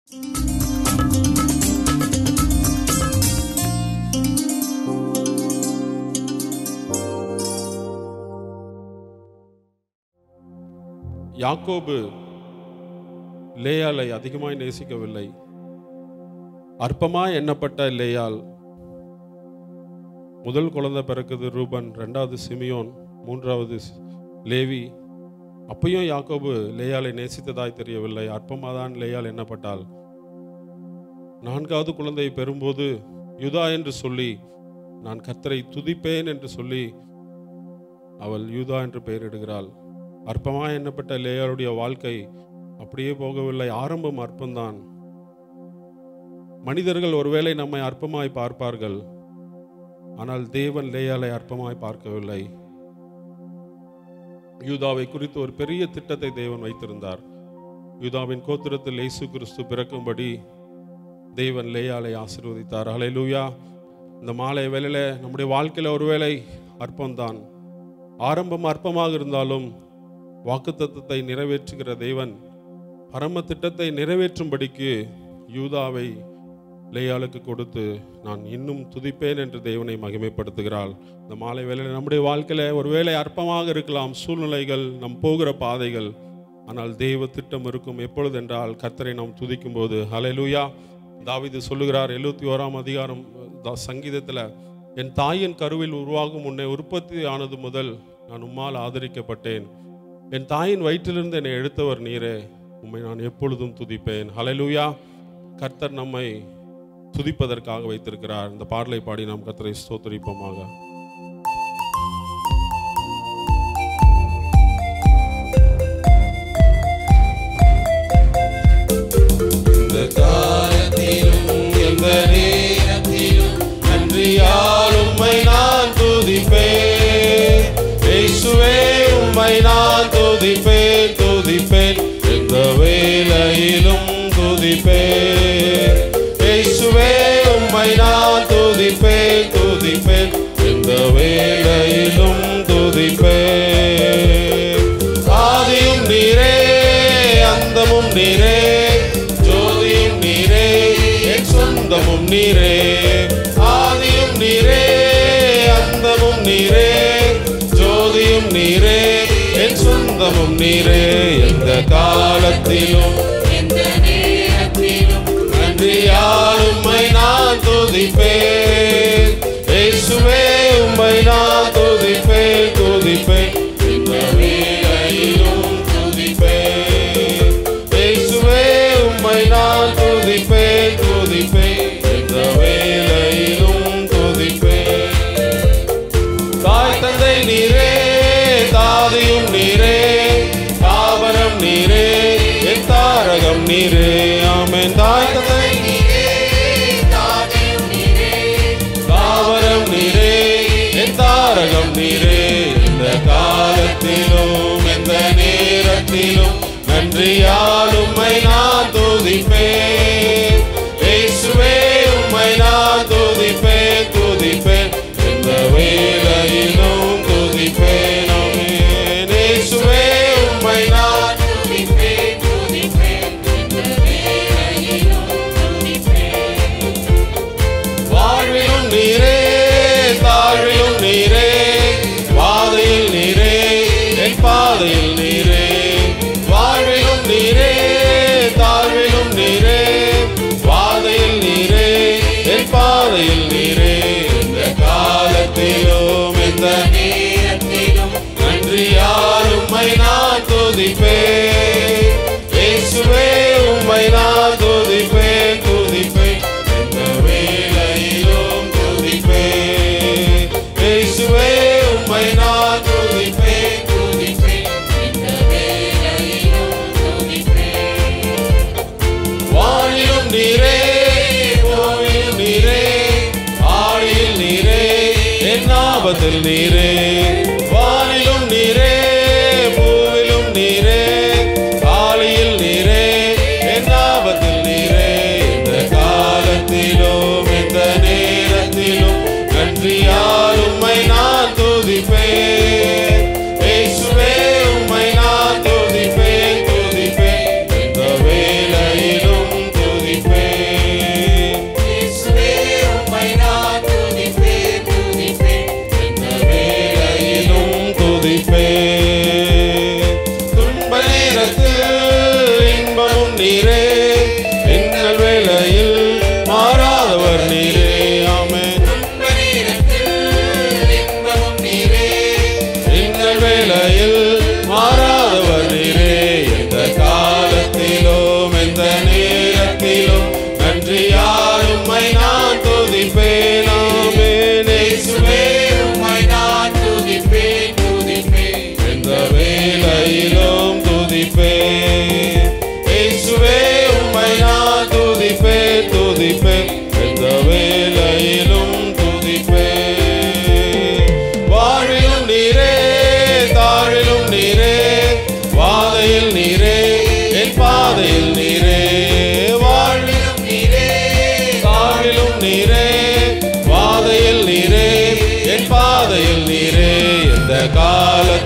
யாக்கோபு லேயாளை அதிகமாய் நேசிக்கவில்லை. அற்பமாய் எண்ணப்பட்ட லேயாள். முதல் குழந்தை பிறக்குது ரூபன், ரெண்டாவது சிமியோன், மூன்றாவது லேவி. அப்பையும் யாக்கோபு லேயாளை நேசித்ததாய் தெரியவில்லை. அற்பமாக தான் லேயாள் எண்ணப்பட்டாள். நான்காவது குழந்தையை பெறும்போது யூதா என்று சொல்லி, நான் கர்த்தரை துதிப்பேன் என்று சொல்லி அவள் யூதா என்று பெயரிடுகிறாள். அற்பமாக எண்ணப்பட்ட லேயாளுடைய வாழ்க்கை அப்படியே போகவில்லை. ஆரம்பம் அற்பம்தான். மனிதர்கள் ஒருவேளை நம்மை அற்பமாய் பார்ப்பார்கள், ஆனால் தேவன் லேயாளை அற்பமாய் பார்க்கவில்லை. யூதாவை குறித்து ஒரு பெரிய திட்டத்தை தேவன் வைத்திருந்தார். யூதாவின் கோத்திரத்தில் இயேசு கிறிஸ்து பிறக்கும்படி தேவன் லேயாளை ஆசீர்வதித்தார். ஹல்லேலூயா. இந்த மாலை வேளையில நம்முடைய வாழ்க்கையில் ஒருவேளை அற்பம்தான், ஆரம்பம் அற்பமாக இருந்தாலும் வாக்குத்தத்தத்தை நிறைவேற்றுகிற தேவன் பரம திட்டத்தை நிறைவேற்றும்படிக்கு யூதாவை லேயாளுக்கு கொடுத்து நான் இன்னும் துதிப்பேன் என்று தேவனை மகிமைப்படுத்துகிறாள். இந்த மாலை வேளையில் நம்முடைய வாழ்க்கையில் ஒருவேளை அற்பமாக இருக்கலாம் சூழ்நிலைகள், நம் போகிற பாதைகள், ஆனால் தேவ திட்டம் இருக்கும். எப்பொழுது என்றால் கர்த்தரை நாம் துதிக்கும் போது. ஹல்லேலூயா. தாவீது சொல்லுகிறார் 71ஆம் அதிகாரம் சங்கீதத்தில், என் தாயின் கருவில் உருவாகும் முன்னே உற்பத்தி ஆனது முதல் நான் உம்மால் ஆதரிக்கப்பட்டேன். என் தாயின் வயிற்றிலிருந்து என்னை எடுத்தவர் நீரே, உம்மை நான் எப்பொழுதும் துதிப்பேன். ஹல்லேலூயா. கர்த்தர் நம்மை துதிப்பதற்காக வைத்திருக்கிறார். இந்த பாடலை பாடி நாம் கர்த்தரை ஸ்தோத்திரிப்போமாக. இந்த காலத்திலும் எந்த நேரத்திலும் நன்றியால் உம்மை நான் துதிப்பேன். இயேசுவே உம்மை நான் துதிப்பேன், துதிப்பேன், எந்த வேளையிலும் துதிப்பேன். இயேசுவே உம்மை நான் துதிப்பேன், துதிப்பேன், எந்த வேளையிலும் துதிப்பேன். ஆதியும் நீரே, அந்தமும் நீரே, ஜோதியும் நீரே, என் சொந்தமும் நீரே. ஆதியும் நீரே, அந்தமும் நீரே, ஜோதியும் நீரே, என் சொந்தமும் நீரே. எந்த காலத்திலும் எந்த நேரத்திலும் நன்றியால் உம்மை நான் துதிப்பேன். இயேசுவே உம்மை நான் துதிப்பேன், துதிப்பேன், எந்த வேளையிலும் துதிப்பேன். இயேசுவே உம்மை நான் துதிப்பேன், துதிப்பேன், எந்த வேளையிலும் துதிப்பேன். தாய் தந்தை நீரே, தாதியும் நீரே, தாவரம் நீரே, என் தாரகம் நீரே. ஆமென். தாய் தந்தை நீரே, தாதியும் நீரே, தாவரம் நீரே, என் தாரகம் நீரே. இந்த காலத்திலும் எந்த நேரத்திலும் நன்றியால் உம்மை நான் துதிப்பேன். இயேசுவே உம்மை நான் துதிப்பேன், துதிப்பேன், எந்த வேளையிலும் துதிப்பேன். ஆமென். இயேசுவே உம்மை நான் துதிப்பேன், துதிப்பேன், எந்த வேளையிலும் துதிப்பேன். வாழ்விலும் நீரே, தாழ்விலும் நீரே, பாதையில் நீரே, என் பாதையில் நீரே. வாழ்விலும் நீரே, தாழ்விலும் நீரே, பாதையில் நீரே, என் பாதையில் நீரே. இந்த காலத்திலும் எந்த நேரத்திலும் நன்றியால் உம்மை நான் துதிப்பேன். இயேசுவே உம்மை நான் துதிப்பேன், துதிப்பேன், எந்த வேளையிலும் துதிப்பேன். இயேசுவே உம்மை நான் துதிப்பேன், துதிப்பேன், எந்த வேளையிலும் துதிப்பேன். வானிலும் நீரே, பூமியில் நீரே, ஆழியில் நீரே, என் ஆபத்தில் நீரே. வானிலும் நீரே, பூவிலும் நீரே, ஆழியில் நீரே, என் ஆபத்தில் நீரே. இந்த காலத்திலும் எந்த நேரத்திலும் நன்றியால் உம்மை நான் துதிப்பேன். இயேசுவே உம்மை நான் துதிப்பேன், துதிப்பேன், எந்த வேளையிலும் துதிப்பேன்.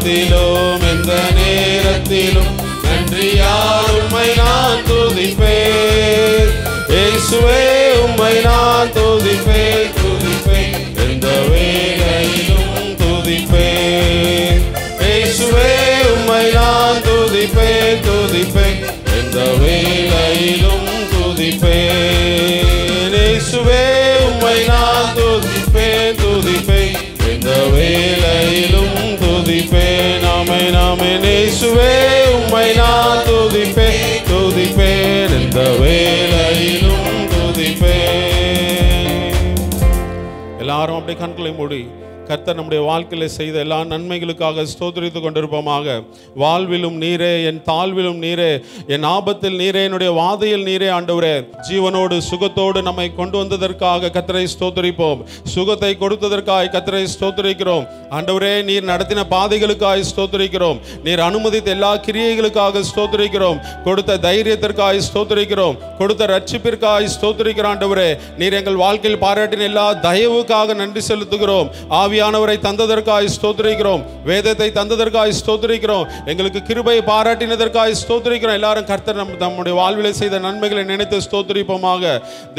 காலத்திலும் எந்த நேரத்திலும் நன்றியால் உம்மை நான் துதிப்பேன். இயேசுவே உம்மை நான் துதிப்பேன், துதிப்பேன், எந்த வேளையிலும் துதிப்பேன். இயேசுவே உம்மை நான் துதிப்பேன், துதிப்பேன், எந்த வேளையிலும் துதிப்பேன். இயேசுவே உம்மை நான் துதிப்பேன், துதிப்பேன், எந்த வேளையிலும் துதிப்பேன். ஆமென், ஆமென். இயேசுவே உம்மை நான் துதிப்பேன், துதிப்பேன், எந்த வேளையிலும் துதிப்பேன். எல்லாரும் அப்படியே கண்களை மூடி கர்த்தர் நம்முடைய வாழ்க்கையில செய்த எல்லா நன்மைகளுக்காக ஸ்தோத்திரித்துக் கொண்டிருப்போமாக. வாழ்விலும் நீரே, என் தாழ்விலும் நீரே, என் ஆபத்தில் நீரே, என்னுடைய வாதையில் நீரே ஆண்டவரே. ஜீவனோடு சுகத்தோடு நம்மை கொண்டு வந்ததற்காக கர்த்தரை ஸ்தோத்திரிப்போம். சுகத்தை கொடுத்ததற்காக கர்த்தரை ஸ்தோத்திரிக்கிறோம். ஆண்டவரே, நீர் நடத்தின பாதைகளுக்காக ஸ்தோத்திரிக்கிறோம். நீர் அனுமதித்த எல்லா கிரியைகளுக்காக ஸ்தோத்திரிக்கிறோம். கொடுத்த தைரியத்திற்காக ஸ்தோத்திரிக்கிறோம். கொடுத்த ரட்சிப்பிற்காக ஸ்தோத்திரிக்கிறோம். ஆண்டவரே, நீர் எங்கள் வாழ்க்கையில் பாராட்டின எல்லா தயவுக்காக நன்றி செலுத்துகிறோம். ஆவியானவரை தந்ததற்காக ஸ்தோத்திரிக்கிறோம். வேதத்தை தந்ததற்காக ஸ்தோத்திரிக்கிறோம். எங்களுக்கு கிருபை பாராட்டினதற்காக ஸ்தோத்திரிக்கிறோம். எல்லாரும் கர்த்தர் நம்முடைய வாழ்விலே செய்த நன்மைகளை நினைத்து ஸ்தோத்திரிப்போமாக.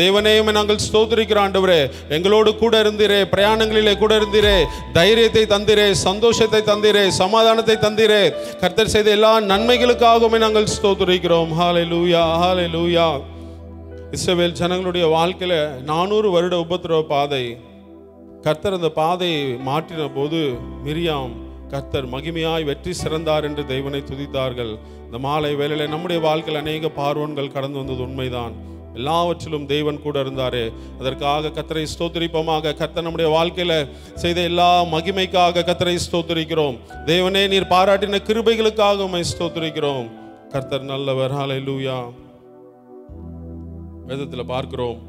தேவனேயுமே நாங்கள் ஸ்தோத்திரிக்கிறோம். ஆண்டவரே, எங்களோடு கூட இருந்தீரே, பிரயாணங்களிலே கூட இருந்தீரே, தைரியத்தை தந்தீரே, சந்தோஷத்தை தந்தீரே, சமாதானத்தை தந்தீரே. கர்த்தர் செய்த எல்லா நன்மைகளுக்காகவுமே நாங்கள் ஸ்தோத்திரிக்கிறோம். ஹல்லேலூயா, ஹல்லேலூயா. இஸ்ரவேல் ஜனங்களுடைய வாழ்க்கையில 400 வருட உபத்திரவ பாதை. கர்த்தர் அந்த பாதையை மாற்றின போது மிரியாம் கர்த்தர் மகிமையாய் வெற்றி சிறந்தார் என்று தேவனை துதித்தார்கள். இந்த மாலை வேளையில நம்முடைய வாழ்க்கையில் அநேக பார்வோன்கள் கடந்து வந்தது உண்மைதான். எல்லாவற்றிலும் தேவன் கூட இருந்தாரே. அதற்காக கர்த்தரை ஸ்தோத்திரிப்போமாக. கர்த்தர் நம்முடைய வாழ்க்கையில செய்த எல்லா மகிமைக்காக கர்த்தரை ஸ்தோத்திரிக்கிறோம். தேவனே, நீர் பாராட்டின கிருபைகளுக்காக உம்மை ஸ்தோத்திரிக்கிறோம். கர்த்தர் நல்லவர். ஹல்லேலூயா. வேதத்தில் பார்க்கிறோம்,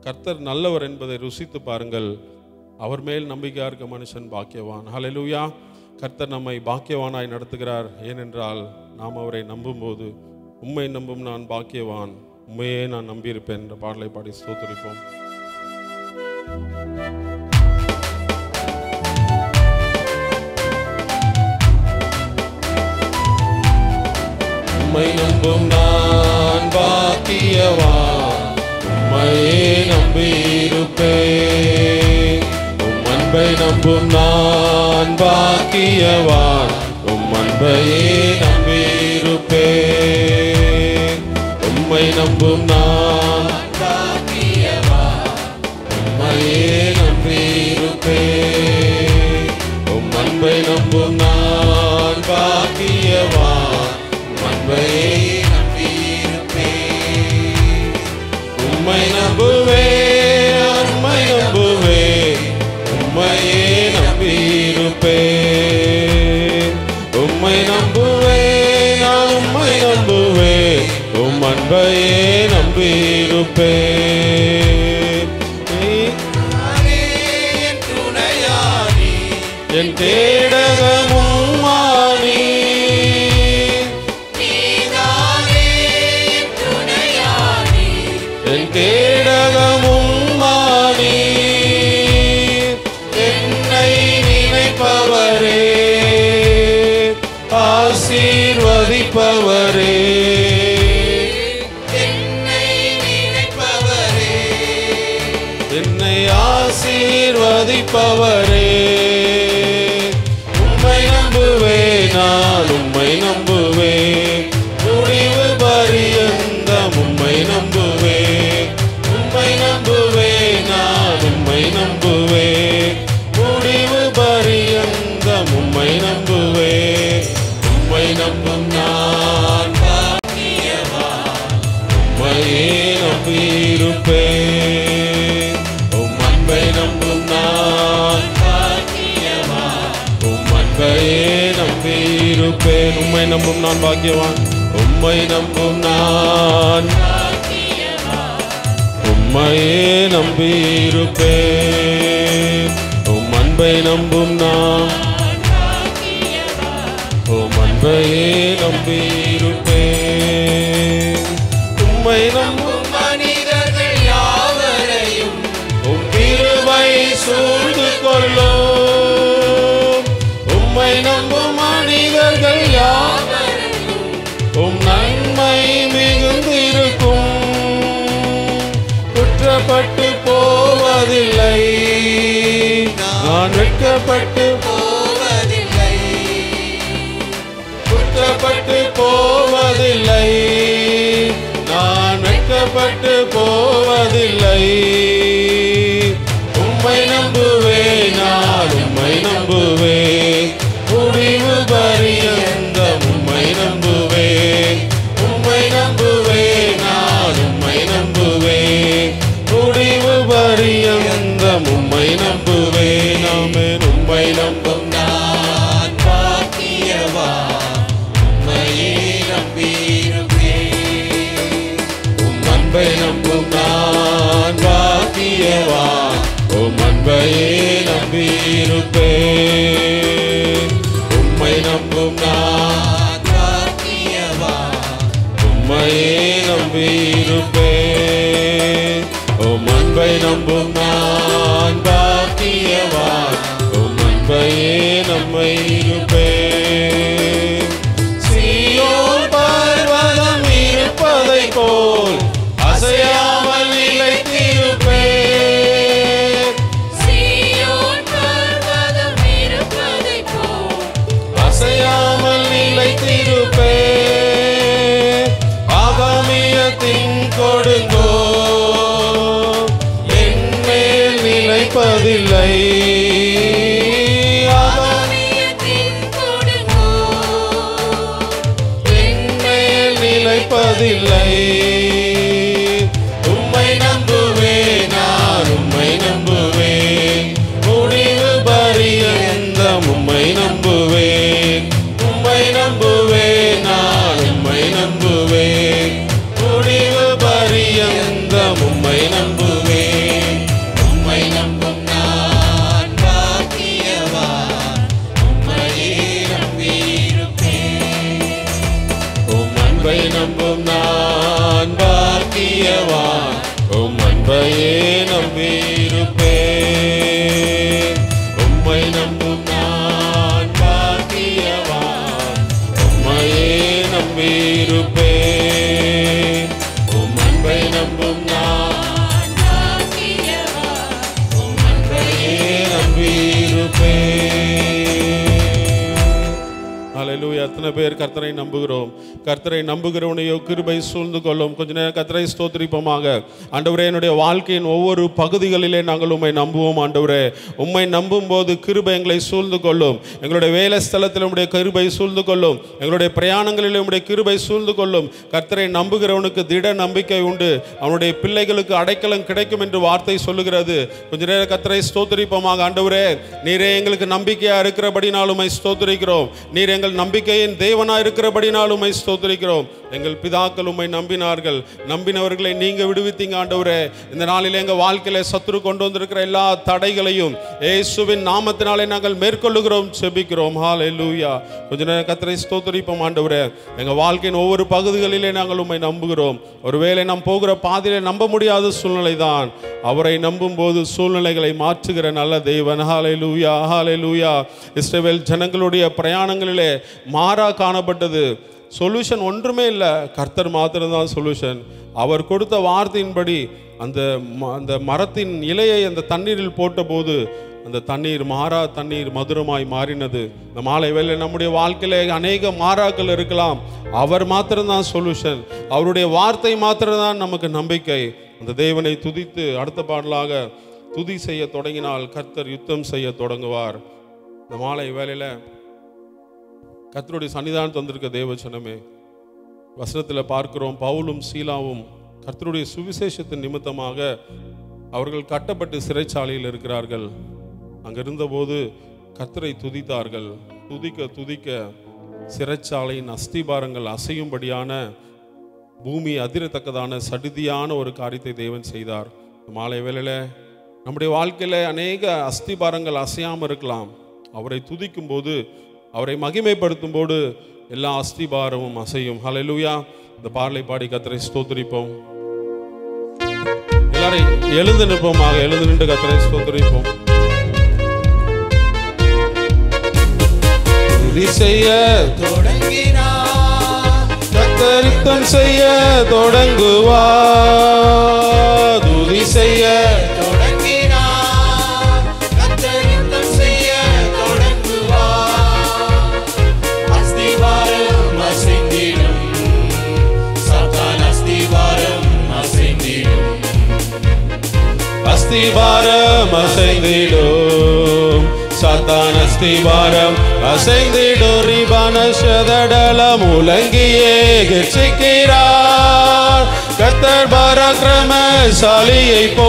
கர்த்தர் நல்லவர் என்பதை ருசித்து பாருங்கள், அவர் மேல் நம்பிக்கையா இருக்க மனுஷன் பாக்கியவான். ஹல்லேலூயா. கர்த்தர் நம்மை பாக்கியவானாய் நடத்துகிறார். ஏனென்றால் நாம் அவரை நம்பும்போது, உம்மை நம்பும் நான் பாக்கியவான், உண்மையே நான் நம்பியிருப்பேன் என்ற பாடலை பாடி ஸ்தோத்திரிப்போம். உம்மை நம்பும் நான் பாக்கியவான், உம்மையே நம்பியிருப்பேன். உம் அன்பை நம்பும் நான் பாக்கியவான், உம் அன்பையே நம்பியிருப்பேன். உம்மை நம்பும் நான் பாக்கியவான், உம்மையே நம்பியிருப்பேன். உம் அன்பை நம்பும் நான் பாக்கியவான், உம் அன்பையே உம்மை நம்புவேன், உம்மை நம்புவேன், உம்மையே நம்பியிருப்பேன். உம்மை நம்புவேன், நான் உம்மை நம்புவேன், உம் அன்பையே நம்பியிருப்பேன். என் துணையானி, என் கேடகமும் மானி, கேடகமும் மானி, என்னை நினைப்பவரே, ஆசீர்வதிப்பவரே, என்னை நினைப்பவரே, என்னை ஆசீர்வதிப்பவரே. உம்மை நம்புவேன், நான் உம்மை நம்புவேன், முடிவு பரியந்தம் உம்மை நம்புவேன். உம்மை நம்புவேன், நான் உம்மை நம்புவேன், முடிவு பரியந்தம் உம்மை நம்புவேன். உம்மை நம்பும் நான் பாக்கியவான், உம்மையே நம்பியிருப்பேன். உம் அன்பை நம்பும் நான் பாக்கியவான், உம் அன்பையே நம்பியிருப்பேன். உம்மை நம்பும் நான் பாக்கியவான், உம்மை நம்பும் நான் உம்மையே நம்பியிருப்பேன். உம் அன்பை நம்பும் நான் உம் அன்பையே நம்பியிருப்பேன். உம்மை நம்பும் மனிதர்கள் யாவரையும் உம் கிருபை சூழ்ந்து கொள்ளும். கைவிடப்பட்டு போவதில்லை. உம்மை நம்புவேன், நான் உம்மை நம்புவேன், முடிவு பரியந்தம் உம்மை நம்புவேன். உம்மை நம்புவேன், நான் உம்மை நம்புவேன், முடிவு பரியந்தம் உம்மை நம்புவேன். ஆமென். உம்மை நம்பும் நான் பாக்கியவான், உம்மையே நம்பியிருப்பேன். உம் அன்பை நம்பும் நான் பாக்கியவான், உம் அன்பையே நம்பியிருப்பேன். உம்மை நம்பும் நான் பாக்கியவான், உம்மையே நம்பியிருப்பேன். உம் அன்பை நம்பும் நான் பாக்கியவான், உம் அன்பையே நம்பியிருப்பேன். சீயோன் பர்வதம் இருப்பதை போல் அசையாமல் நிலைத்திருப்பேன். சீயோன் பர்வதம் இருப்பதை போல் அசையாமல் நிலைத்திருப்பேன். ஆகாமியத்தின் கொடுங்கோ என் மேல் நிலைப்பதில்லை. ஆகாமியத்தின் கொடுங்கோ என் மேல் நிலைப்பதில்லை. உம்மை நம்புவேன், நான் உம்மை நம்புவேன், முடிவு பரியந்தம் உம்மை நம்புவேன். உம்மை நம்புவேன், நான் உம்மை நம்புவேன், முடிவு பரியந்தம் உம்மை நம்புவேன். உம்மை நம்பும் நான் பாக்கியவான், உம்மையே நம்பியிருப்பேன். உம் அன்பை நம்பும் நான் பாக்கியவான், உம் அன்பையே நம்பியிருப்பேன். உம்மை நம்பும் நான் பாக்கியவான், உம்மையே நம்பியிருப்பேன். உம் அன்பை நம்பும் நான் பாக்கியவான், உம் அன்பையே நம்பியிருப்பேன். ஹல்லேலூயா. எத்தனை பேர் கர்த்தரை நம்புகிறோம்? கர்த்தரை நம்புகிறவனையோ கிருபை சூழ்ந்து கொள்ளும். கொஞ்ச நேரம் கர்த்தரை ஸ்தோத்திரிப்போமாக. ஆண்டவரே, என்னுடைய வாழ்க்கையின் ஒவ்வொரு பகுதிகளிலே நாங்கள் உம்மை நம்புவோம். ஆண்டவரே, உம்மை நம்பும் போது கிருபை எங்களை சூழ்ந்து கொள்ளும். எங்களுடைய வேலை ஸ்தலத்தில் உம்முடைய கிருபை சூழ்ந்து கொள்ளும். எங்களுடைய பிரயாணங்களில் உம்முடைய கிருபை சூழ்ந்து கொள்ளும். கர்த்தரை நம்புகிறவனுக்கு திட நம்பிக்கை உண்டு, அவனுடைய பிள்ளைகளுக்கு அடைக்கலம் கிடைக்கும் என்று வார்த்தை சொல்லுகிறது. கொஞ்ச நேரம் கர்த்தரை ஸ்தோத்திரிப்போமாக. ஆண்டவரே, நீரே எங்களுக்கு நம்பிக்கையா இருக்கிறபடினால் உம்மை ஸ்தோத்திரிக்கிறோம். நீர் எங்கள் நம்பிக்கையின் தேவனா இருக்கிறபடினால் உம்மை ஸ்தோத்திரிக்கிறோம். எங்கள் பிதாக்கள் உம்மை நம்பினார்கள், நம்பினவர்களை நீங்க விடுவித்தீங்க. ஆண்டவரே, இந்த நாளில் எங்கள் வாழ்க்கையில சத்துரு கொண்டு வந்திருக்கிற எல்லா தடைகளையும் இயேசுவின் நாமத்தினாலே நாங்கள் மேற்கொள்ளுகிறோம், செபிக்கிறோம். ஹல்லேலூயா. கொஞ்ச நேரம் கர்த்தரை ஸ்தோத்திரிப்போம். ஆண்டவரே, எங்கள் வாழ்க்கையின் ஒவ்வொரு பகுதிகளிலே நாங்கள் உம்மை நம்புகிறோம். ஒருவேளை நாம் போகிற பாதையிலே நம்ப முடியாத சூழ்நிலை தான், அவரை நம்பும் போது சூழ்நிலைகளை மாற்றுகிற நல்ல தேவன். ஹல்லேலூயா, ஹல்லேலூயா. இஸ்ரவேல் ஜனங்களுடைய பிரயாணங்களிலே மாறா காணப்பட்டது. சொல்யூஷன் ஒன்றுமே இல்லை, கர்த்தர் மாத்திரம்தான் சொல்யூஷன். அவர் கொடுத்த வார்த்தையின்படி அந்த மரத்தின் இலையை அந்த தண்ணீரில் போட்டபோது அந்த தண்ணீர் மாறா தண்ணீர் மதுரமாய் மாறினது. இந்த மாலை வேளை நம்முடைய வாழ்க்கையில அநேக மாறாக்கள் இருக்கலாம், அவர் மாத்திரம்தான் சொல்யூஷன். அவருடைய வார்த்தை மாத்திரம்தான் நமக்கு நம்பிக்கை. அந்த தேவனை துதித்து அடுத்த பாடலாக துதி செய்ய தொடங்கினால் கர்த்தர் யுத்தம் செய்ய தொடங்குவார். இந்த மாலை வேளையில கர்த்தருடைய சன்னிதானம் தந்திருக்க தேவச்சனமே, வசனத்தில் பார்க்கிறோம், பவுலும் சீலாவும் கர்த்தருடைய சுவிசேஷத்தின் நிமித்தமாக அவர்கள் கட்டப்பட்டு சிறைச்சாலையில் இருக்கிறார்கள். அங்கிருந்தபோது கர்த்தரை துதித்தார்கள். துதிக்க துதிக்க சிறைச்சாலையின் அஸ்திபாரங்கள் அசையும்படியான, பூமி அதிரத்தக்கதான சடிதியான ஒரு காரியத்தை தேவன் செய்தார். மாலை வேளையில நம்முடைய வாழ்க்கையில அநேக அஸ்திபாரங்கள் அசையாமல் இருக்கலாம். அவரை துதிக்கும் போது, அவரை மகிமைப்படுத்தும் போது எல்லா அஸ்திபாரமும் அசையும். ஹல்லேலூயா. இந்த பாடலை பாடி கர்த்தரை ஸ்தோத்திரிப்போம். எல்லாரும் எழுந்து நிற்போமாக. எழுந்து நின்று கர்த்தரை ஸ்தோத்திரிப்போம். துதி செய்ய தொடங்கினார், கர்த்தர் யுத்தம் செய்ய தொடங்குவார். துதி செய்ய தொடங்கினார், கர்த்தர் யுத்தம் செய்ய தொடங்குவார். அஸ்திவாரம் அசைந்திடும், சாத்தான் அஸ்திவாரம் அசைந்திடும். அஸ்திபாரம் அசைந்திடும் சாத்தான் அஸ்திபாரம் அசைந்திடும் ரிபான சதடல முழங்கியே கெச்சிக்கிறார் கர்த்தர் பராக்கிரமசாலியை போ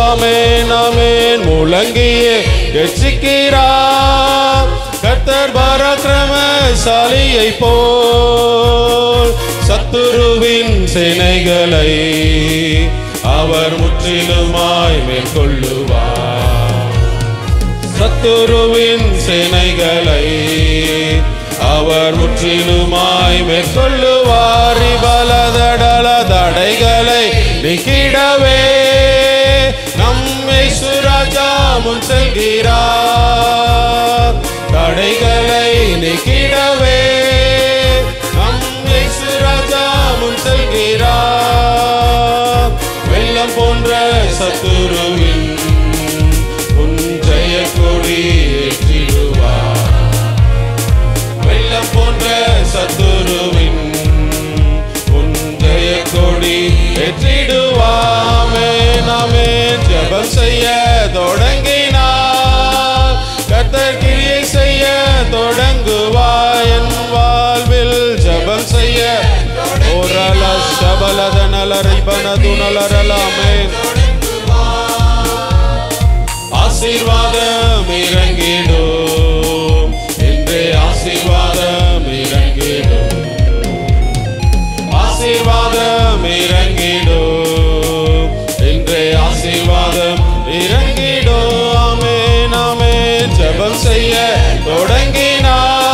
ஆமென் ஆமென் முழங்கியே கெச்சிக்கிறார் கர்த்தர் பராக்கிரமசாலியை போல் சத்துருவின் சேனைகளை அவர் முற்றிலுமாய் மேற்கொள்ளுவார் சத்துருவின் சேனைகளை அவர் முற்றிலுமாய் மேற்கொள்ளுவார் பலதடல தடைகளை நீக்கிடவே நம்மை சுராஜா முன் செல்கிறார் தடைகளை நீக்கிடவே நம்மை சுராஜா முன் செல்கிறார் வெள்ளம் போன்ற சத்துருவின் ஜெய கொடி ஏற்றிடுவார் வெள்ளம் போன்ற சத்துருவின் ஜெய கொடி ஏற்றிடுவாமே நாமே ஜெபம் செய்ய தொடங்கினார் கர்த்தர் கிரியை செய்ய தொடங்குவாய் என் வாழ்வில் ஜெபம் செய்ய ஓரல சபலதனல ரிபனதுனலரலாமே ஆசீர்வாதம் இறங்கிடும் இன்றே ஆசீர்வாதம் இறங்கிடும் ஆசீர்வாதம் இறங்கிடும் இன்றே ஆசீர்வாதம் இறங்கிடும் ஆமென் ஆமென் ஜெபம் செய்ய தொடங்கினால்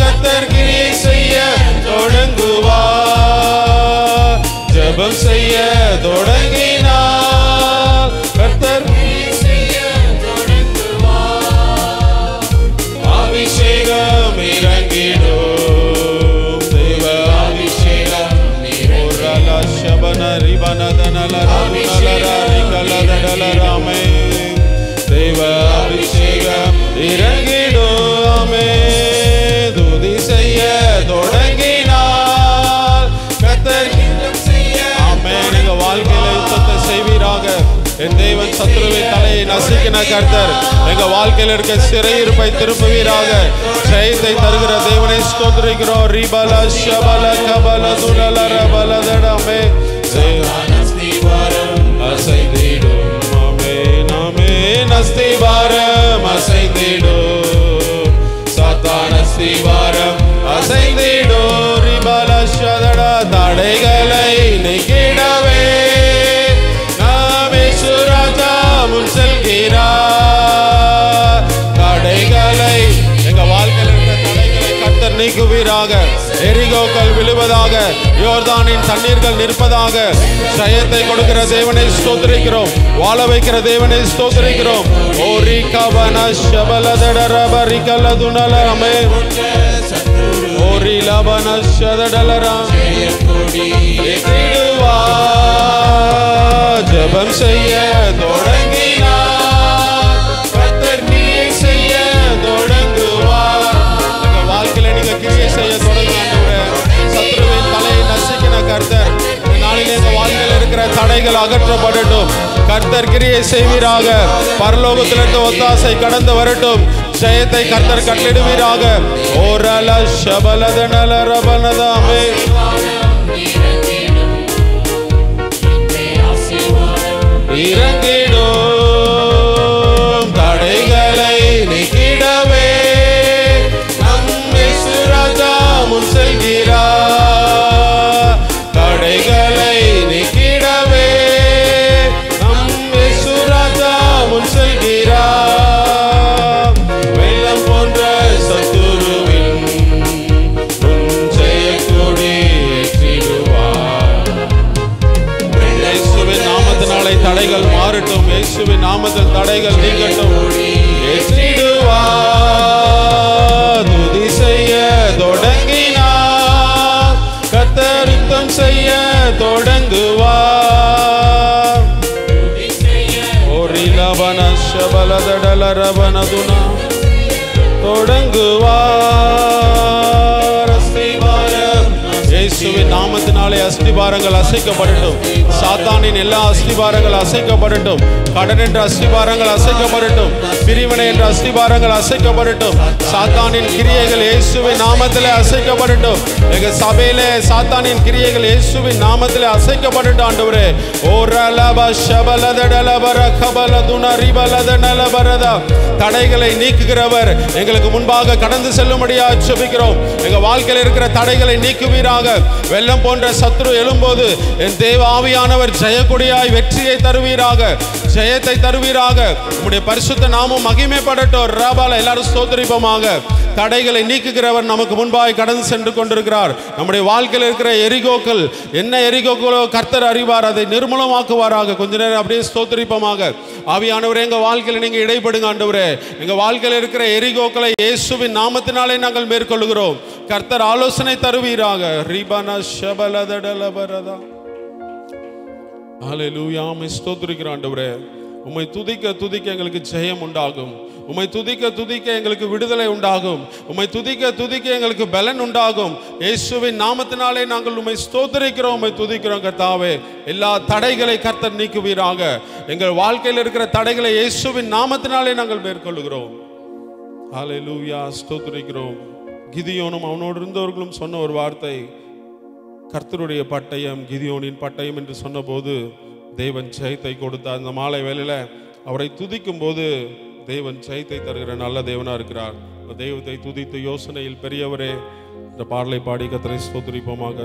கர்த்தர் கிரியை செய்ய தொடங்குவார் ஜெபம் செய்ய தொடங்கினால் கர்த்தர் அபிஷேகம் இறங்கிடும் தேவ அபிஷேகம் ஓரல சபன ரிபனதனல ரமனலரரிகலதடலராமே தேவ அபிஷேகம் இறங்கிடுமே துதி செய்ய தொடங்கினால் கர்த்தர் கிங்கம் செய்ய ஆமென் எங்க வாழ்க்கையில யுத்தத்தை செய்வீராக என் தேவன் சத்துருவின் தலையை நசுக்கின கர்த்தர் எங்க வாழ்க்கையில் இருக்க சிறையிருப்பை திருப்புவீராக ஜெயத்தை தருகிற தேவனை ஸ்தோத்திரிக்கிறோம் ரிபல ஷபல கபல துலல ரபலதடமே அசைந்திடும் ஆமென் ஆமென் அஸ்திபாரம் அசைந்திடும் சாத்தான் அஸ்திபாரம் அசைந்திடும் ரிபல ஷதட தடைகளை நீக்கிடவே முன் செல்கிறார் தடைகளை எங்க வாழ்க்கையில் இருக்கிற தடைகளை கர்த்தர் நீக்குவீராக எரிகோக்கள் விழுவதாக யோர்தானின் தண்ணீர்கள் நிற்பதாக ஜெயத்தை கொடுக்கிற தேவனை ஸ்தோத்திரிக்கிறோம் வாழ வைக்கிற தேவனை ஸ்தோத்திரிக்கிறோம் ஓரி கவன ஷபலதடரபரிகலதுனலமே ஓரி லபன ஷதடலரா ஜெபம் செய்ய தொடங்கினார் கர்த்தர் கிரியை செய்ய தொடங்குவார் எங்க வாழ்க்கையில நீங்க கிரியை செய்ய தொடங்குங்க சத்துருவின் தலையை நசுக்கின கர்த்தர் இந்த நாளிலே எங்க வாழ்க்கையில இருக்கிற தடைகள் அகற்றப்படட்டும் கர்த்தர் கிரியை செய்வீராக பரலோகத்திலிருந்து ஒத்தாசை கடந்து வரட்டும் ஜெயத்தை கர்த்தர் கட்டளிடுவீராக ஓரல ஷபலதனல ரபனதாமே இறங்கிடும் தடைகளை நீக்கிடவே நம்மை சுராஜா முன் செல்கிறார் தடைகளை நீக்கிடவே நம்மை சுராஜா முன் செல்கிறார் வெள்ளம் போன்ற சத்துருவின் ஜெய கொடி ஏற்றிடுவார் இயேசுவின் நாமத்தினாலே தடைகள் மாறட்டும் இயேசுவின் நாமத்தில் தடைகள் நீங்கட்டும் ஏற்றிடுவார் துதி செய்ய தொடங்கினார் கர்த்தர் யுத்தம் செய்ய தொடங்குவார் ஓரி லபன ஷபலதடல ரபனதுனா தொடங்குவார் அஸ்திபாரம் இயேசுவின் நாமத்தினாலே அஸ்திபாரங்கள் அசைக்கப்படட்டும் சாத்தானின் எல்லா அஸ்திபாரங்கள் அசைக்கப்படட்டும். கடன் என்ற அஸ்திபாரங்கள் அசைக்கப்படட்டும். பிரிவினை என்ற அஸ்திபாரங்கள் அசைக்கப்படட்டும். சாத்தானின் கிரியைகள் இயேசுவின் நாமத்திலே அசைக்கப்படட்டும். எங்க சபையிலே சாத்தானின் கிரியைகள் இயேசுவின் நாமத்திலே அசைக்கப்படட்டும் ஆண்டவரே. ஓரலப ஷபலதடலபர கபலதுனரிபலதனலபரதா. தடைகளை நீக்குகிறவர் எங்களுக்கு முன்பாக கடந்து செல்லும்படியாக ஜெபிக்கிறோம். எங்க வாழ்க்கையில் இருக்கிற தடைகளை நீக்குவீராக. வெள்ளம் போன்ற சத்துரு எழும்போது என் தேவ ஆவியானவர் ஜெயக்கொடியாய் வெற்றியை தருவீராக, ஜெயத்தை தருவீராக. உம்முடைய பரிசுத்த நாமம் மகிமைப்படட்டும். ரபால எல்லாரும் ஸ்தோத்திரிப்போமாக. தடைகளை நீக்குகிறவர் நமக்கு முன்பாக கடந்து சென்று கொண்டிருக்கிறார். நம்முடைய வாழ்க்கையில் இருக்கிற எரிகோக்கள் என்ன எரிகோக்களோ கர்த்தர் அறிவார், அதை நிர்மூலமாக்குவாராக. கொஞ்ச நேரம் அப்படியே ஸ்தோத்திரிப்போமாக. ஆவியானவரே, எங்க வாழ்க்கையில் நீங்க இடைப்படுங்க ஆண்டவரே. எங்க வாழ்க்கையில் இருக்கிற எரிகோக்களை இயேசுவின் நாமத்தினாலே நாங்கள் மேற்கொள்கிறோம். கர்த்தர் ஆலோசனை தருவீராக. ரிபனா ஷபலதடலபரதா. ஹல்லேலூயா. உம்மை ஸ்தோத்திரிக்கிறோம் ஆண்டவரே. உம்மை துதிக்க துதிக்க எங்களுக்கு ஜெயம் உண்டாகும். உம்மை துதிக்க துதிக்க எங்களுக்கு விடுதலை உண்டாகும். உம்மை துதிக்க துதிக்க எங்களுக்கு பலன் உண்டாகும். இயேசுவின் நாமத்தினாலே நாங்கள் உம்மை ஸ்தோத்திரிக்கிறோம், உம்மை துதிக்கிறோம் கர்த்தாவே. எல்லா தடைகளை கர்த்தர் நீக்குவீராக. எங்கள் வாழ்க்கையில் இருக்கிற தடைகளை இயேசுவின் நாமத்தினாலே நாங்கள் மேற்கொள்கிறோம். ஹல்லேலூயா. ஸ்தோத்திரிக்கிறோம். கிதியோனும் அவனோடு இருந்தவர்களும் சொன்ன ஒரு வார்த்தை, கர்த்தருடைய பட்டயம் கிதியோனின் பட்டயம் என்று சொன்னபோது தேவன் ஜெயத்தை கொடுத்தார். அந்த மாலை வேளையில அவரை துதிக்கும் போது தேவன் ஜெயத்தை தருகிற நல்ல தேவனா இருக்கிறார். தெய்வத்தை துதித்து யோசனையில் பெரியவரே இந்த பாடலை பாடி கர்த்தரை ஸ்தோத்திரிப்போமாக.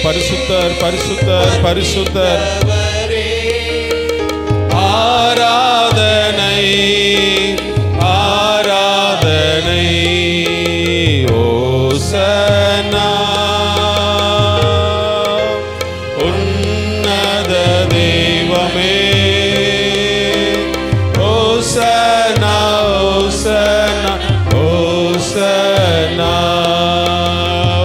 பரிசுத்தர் பரிசுத்தர் பரிசுத்தர் ஆராதனை ஆராதனை ஓசனா உன்னத தெய்வமே ஓசனா ஓசனா ஓசனா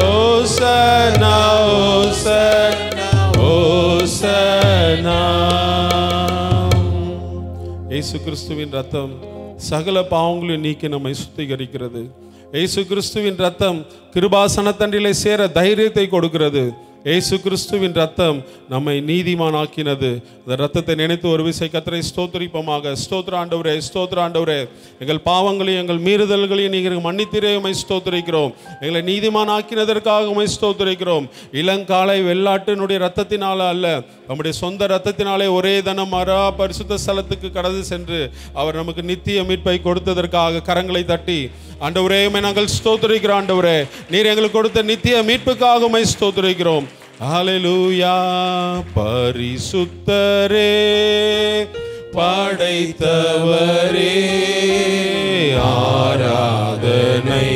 ஓசனா ஓசனா ஓசனா. இயேசு கிறிஸ்துவின் ரத்தம் சகல பாவங்களையும் நீக்கி நம்மை சுத்திகரிக்கிறது. இயேசு கிறிஸ்துவின் ரத்தம் கிருபாசனத்தண்டிலே சேர தைரியத்தை கொடுக்கிறது. இயேசு கிறிஸ்துவின் ரத்தம் நம்மை நீதிமானாக்கினது. அந்த ரத்தத்தை நினைத்து ஒரு விசை கர்த்தரை ஸ்தோத்திரிப்போமாக. ஸ்தோத்திர ஆண்டவரே, ஸ்தோத்திர ஆண்டவரே, எங்கள் பாவங்களையும் எங்கள் மீறுதல்களையும் நீங்கள் மன்னித்தீரே உம்மை ஸ்தோத்திரிக்கிறோம். எங்களை நீதிமானாக்கினதற்காக உம்மை ஸ்தோத்திரிக்கிறோம். இளங்காலை வெள்ளாட்டினுடைய ரத்தத்தினால அல்ல, நம்முடைய சொந்த ரத்தத்தினாலே ஒரே தனம் மரா பரிசுத்த ஸ்தலத்துக்கு கடந்து சென்று அவர் நமக்கு நித்திய மீட்பை கொடுத்ததற்காக கரங்களை தட்டி ஆண்டவரே உம்மை நாங்கள் ஸ்தோத்திரிக்கிறோம். ஆண்டவரே, நீர் எங்களுக்கு கொடுத்த நித்திய மீட்புக்காக உம்மை ஸ்தோத்திரிக்கிறோம். ஹல்லேலூயா. பரிசுத்தரே படைத்தவரே ஆராதனை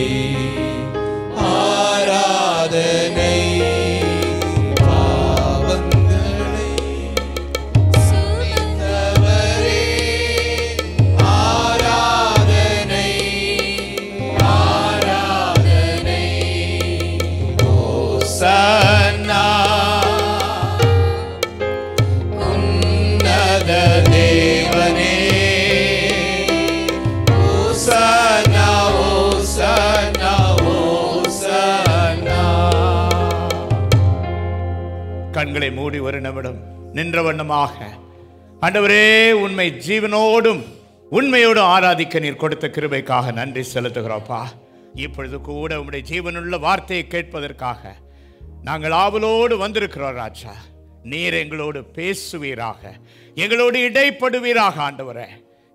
ஆராதனை பாவங்களை சுமந்தவரே ஆராதனை ஆராதனை ஓசன்னா உன்னத தேவனே ஓசன்னா ஓசன்னா ஓசன்னா. கண்களை மூடி ஒரு நிமிடம் நின்ற வண்ணமாக ஆண்டவரே உண்மை ஜீவனோடும் உண்மையோடும் ஆராதிக்க நீர் கொடுத்த கிருபைக்காக நன்றி செலுத்துகிறோப்பா. இப்பொழுது கூட உம்முடைய ஜீவனுள்ள வார்த்தையை கேட்பதற்காக நாங்கள் ஆவலோடு வந்திருக்கிறோம் ராஜா. நீர் எங்களோடு பேசுவீராக, எங்களோடு இடைப்படுவீராக. ஆண்டவரே,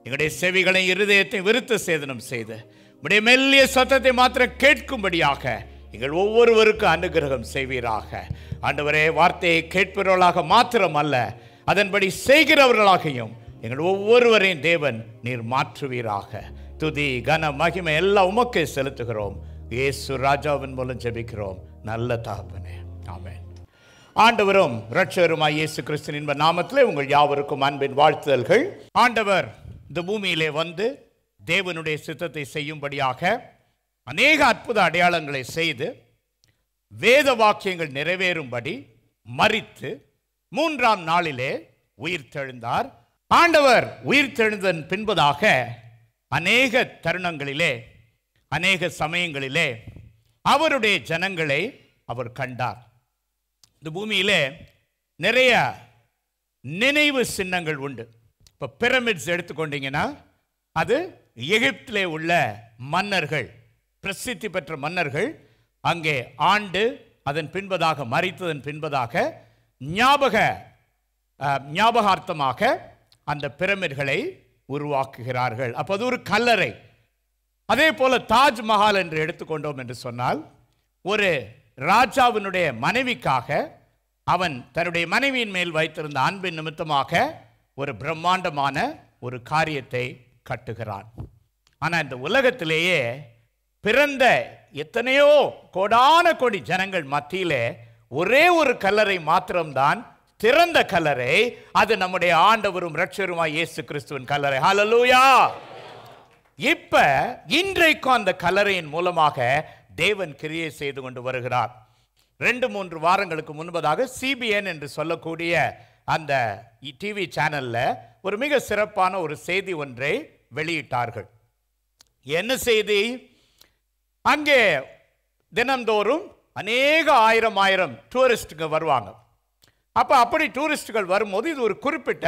எங்களுடைய செவிகளை இருதயத்தை விருத்த சேதனம் செய்து உம்முடைய மெல்லிய சத்தத்தை மாத்திரம் கேட்கும்படியாக எங்கள் ஒவ்வொருவருக்கு அனுகிரகம் செய்வீராக. ஆண்டவரே, வார்த்தையை கேட்பவர்களாக மாத்திரம் அல்ல, அதன்படி செய்கிறவர்களாகையும் எங்கள் ஒவ்வொருவரையும் தேவன் நீர் மாற்றுவீராக. துதி கன மகிமை எல்லாம் உமக்கே செலுத்துகிறோம். இயேசு ராஜாவின் மூலம் ஜெபிக்கிறோம் நல்ல தகப்பனே, ஆமென். ஆண்டவரும் இரட்சகருமாய் இயேசு கிறிஸ்துவின் நாமத்திலே உங்கள் யாவருக்கும் அன்பின் வாழ்த்துதல்கள். ஆண்டவர் இந்த பூமியிலே வந்து தேவனுடைய சித்தத்தை செய்யும்படியாக அநேக அற்புத அடையாளங்களை செய்து வேத வாக்கியங்கள் நிறைவேறும்படி மரித்து 3ஆம் நாளிலே உயிர்த்தெழுந்தார். ஆண்டவர் உயிர்த்தெழுந்ததன் பின்பதாக அநேக தருணங்களிலே அநேக சமயங்களிலே அவருடைய ஜனங்களை அவர் கண்டார். இந்த பூமியிலே நிறைய நினைவு சின்னங்கள் உண்டு. இப்போ பிரமிட்ஸ் எடுத்துக்கொண்டீங்கன்னா அது எகிப்திலே உள்ள மன்னர்கள், பிரசித்தி பெற்ற மன்னர்கள் அங்கே ஆண்டு அதன் பின்பதாக மரித்ததன் பின்பதாக ஞாபகார்த்தமாக அந்த பிரமிட்களை உருவாக்குகிறார்கள். அப்போ அது ஒரு கல்லறை. அதே போல தாஜ்மஹால் என்று எடுத்துக்கொண்டோம் என்று சொன்னால் ஒரு ராஜாவினுடைய மனைவிக்காக அவன் தன்னுடைய மனைவியின் மேல் வைத்திருந்த அன்பின் நிமித்தமாக ஒரு பிரம்மாண்டமான ஒரு காரியத்தை கட்டுகிறான். ஆனால் இந்த உலகத்திலேயே பிறந்த எத்தனையோ கோடான கோடி ஜனங்கள் மத்தியிலே ஒரே ஒரு கல்லறை மாத்திரம்தான் திறந்த கல்லறை. அது நம்முடைய ஆண்டவரும் இரட்சகருமாய் இயேசு கிறிஸ்துவின் கல்லறை. ஹல்லேலூயா. இப்ப இன்றைக்கும் அந்த கல்லறையின் மூலமாக தேவன் கிரியை செய்து கொண்டு வருகிறார். 2-3 வாரங்களுக்கு முன்பதாக சிபிஎன் என்று சொல்லக்கூடிய அந்த டிவி சேனல்ல ஒரு மிக சிறப்பான ஒரு செய்தி ஒன்றை வெளியிட்டார்கள். என்ன செய்தி? அங்கே தினந்தோறும் அநேக ஆயிரம் டூரிஸ்டுங்க வருவாங்க. அப்படி டூரிஸ்டுகள் வரும்போது இது ஒரு குறிப்பிட்ட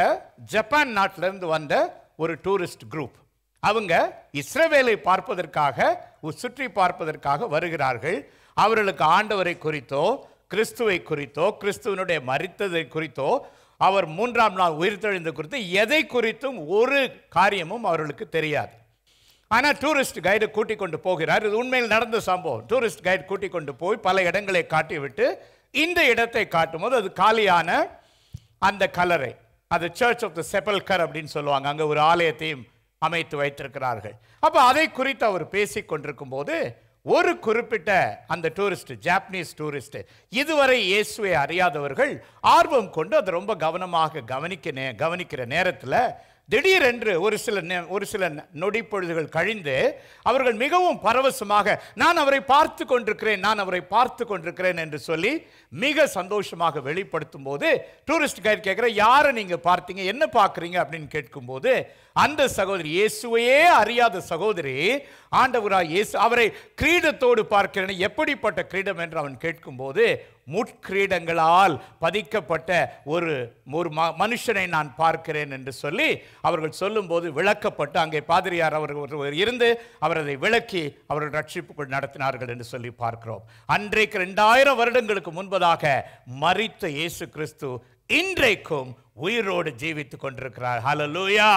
ஜப்பான் நாட்டிலிருந்து வந்த ஒரு டூரிஸ்ட் குரூப். அவங்க இஸ்ரவேலை பார்ப்பதற்காக சுற்றி பார்ப்பதற்காக வருகிறார்கள். அவர்களுக்கு ஆண்டவரை குறித்தோ கிறிஸ்துவை குறித்தோ கிறிஸ்துவனுடைய மரித்ததை குறித்தோ அவர் 3ஆம் நாள் உயிர்த்தெழுந்த குறித்து எதை குறித்தும் ஒரு காரியமும் அவர்களுக்கு தெரியாது. ஆனால் டூரிஸ்ட் கைடு கூட்டிக் கொண்டு போகிறார். இது உண்மையில் நடந்த சம்பவம். டூரிஸ்ட் கைடு கூட்டிக் கொண்டு போய் பல இடங்களை காட்டிவிட்டு இந்த இடத்தை காட்டும்போது அது காலியான அந்த கல்லறை, அது சர்ச் ஆஃப் த செப்பல்கர் அப்படின்னு சொல்லுவாங்க. அங்கே ஒரு ஆலயத்தையும் அமைத்து வைத்திருக்கிறார்கள். அப்போ அதை குறித்து அவர் பேசிக் கொண்டிருக்கும் போது ஒரு குறிப்பிட்ட அந்த டூரிஸ்ட், ஜாப்பனீஸ் டூரிஸ்ட், இதுவரை இயேசுவை அறியாதவர்கள் ஆர்வம் கொண்டு அதை ரொம்ப கவனமாக கவனிக்கிற நேரத்தில் திடீரென்று ஒரு சில நொடி பொழுதுகள் கழிந்து அவர்கள் மிகவும் பரவசமாக நான் அவரை பார்த்து கொண்டிருக்கிறேன் என்று சொல்லி மிக சந்தோஷமாக வெளிப்படுத்தும் போது டூரிஸ்ட் கைடு கேட்கிற, யாரை நீங்க பார்த்தீங்க, என்ன பார்க்குறீங்க அப்படின்னு கேட்கும்போது அந்த சகோதரி, இயேசுவையே அறியாத சகோதரி, ஆண்டவராய் இயேசு அவரை கிரீடத்தோடு பார்க்கிறேன், எப்படிப்பட்ட கிரீடம் என்று அவன் கேட்கும்போது முட்கிரீடங்களால் பதிக்கப்பட்ட ஒரு மனுஷனை நான் பார்க்கிறேன் என்று சொல்லி அவர்கள் சொல்லும்போது விளக்கப்பட்டு அங்கே பாதிரியார் அவர்கள் இருந்து அவர் அதை விளக்கி அவர்கள் ரட்சிப்புக்குள் நடத்தினார்கள் என்று சொல்லி பார்க்கிறோம். அன்றைக்கு 2000 வருடங்களுக்கு முன்பதாக மரித்த இயேசு கிறிஸ்து இன்றைக்கும் உயிரோடு ஜீவித்துக் கொண்டிருக்கிறார். ஹல்லேலூயா!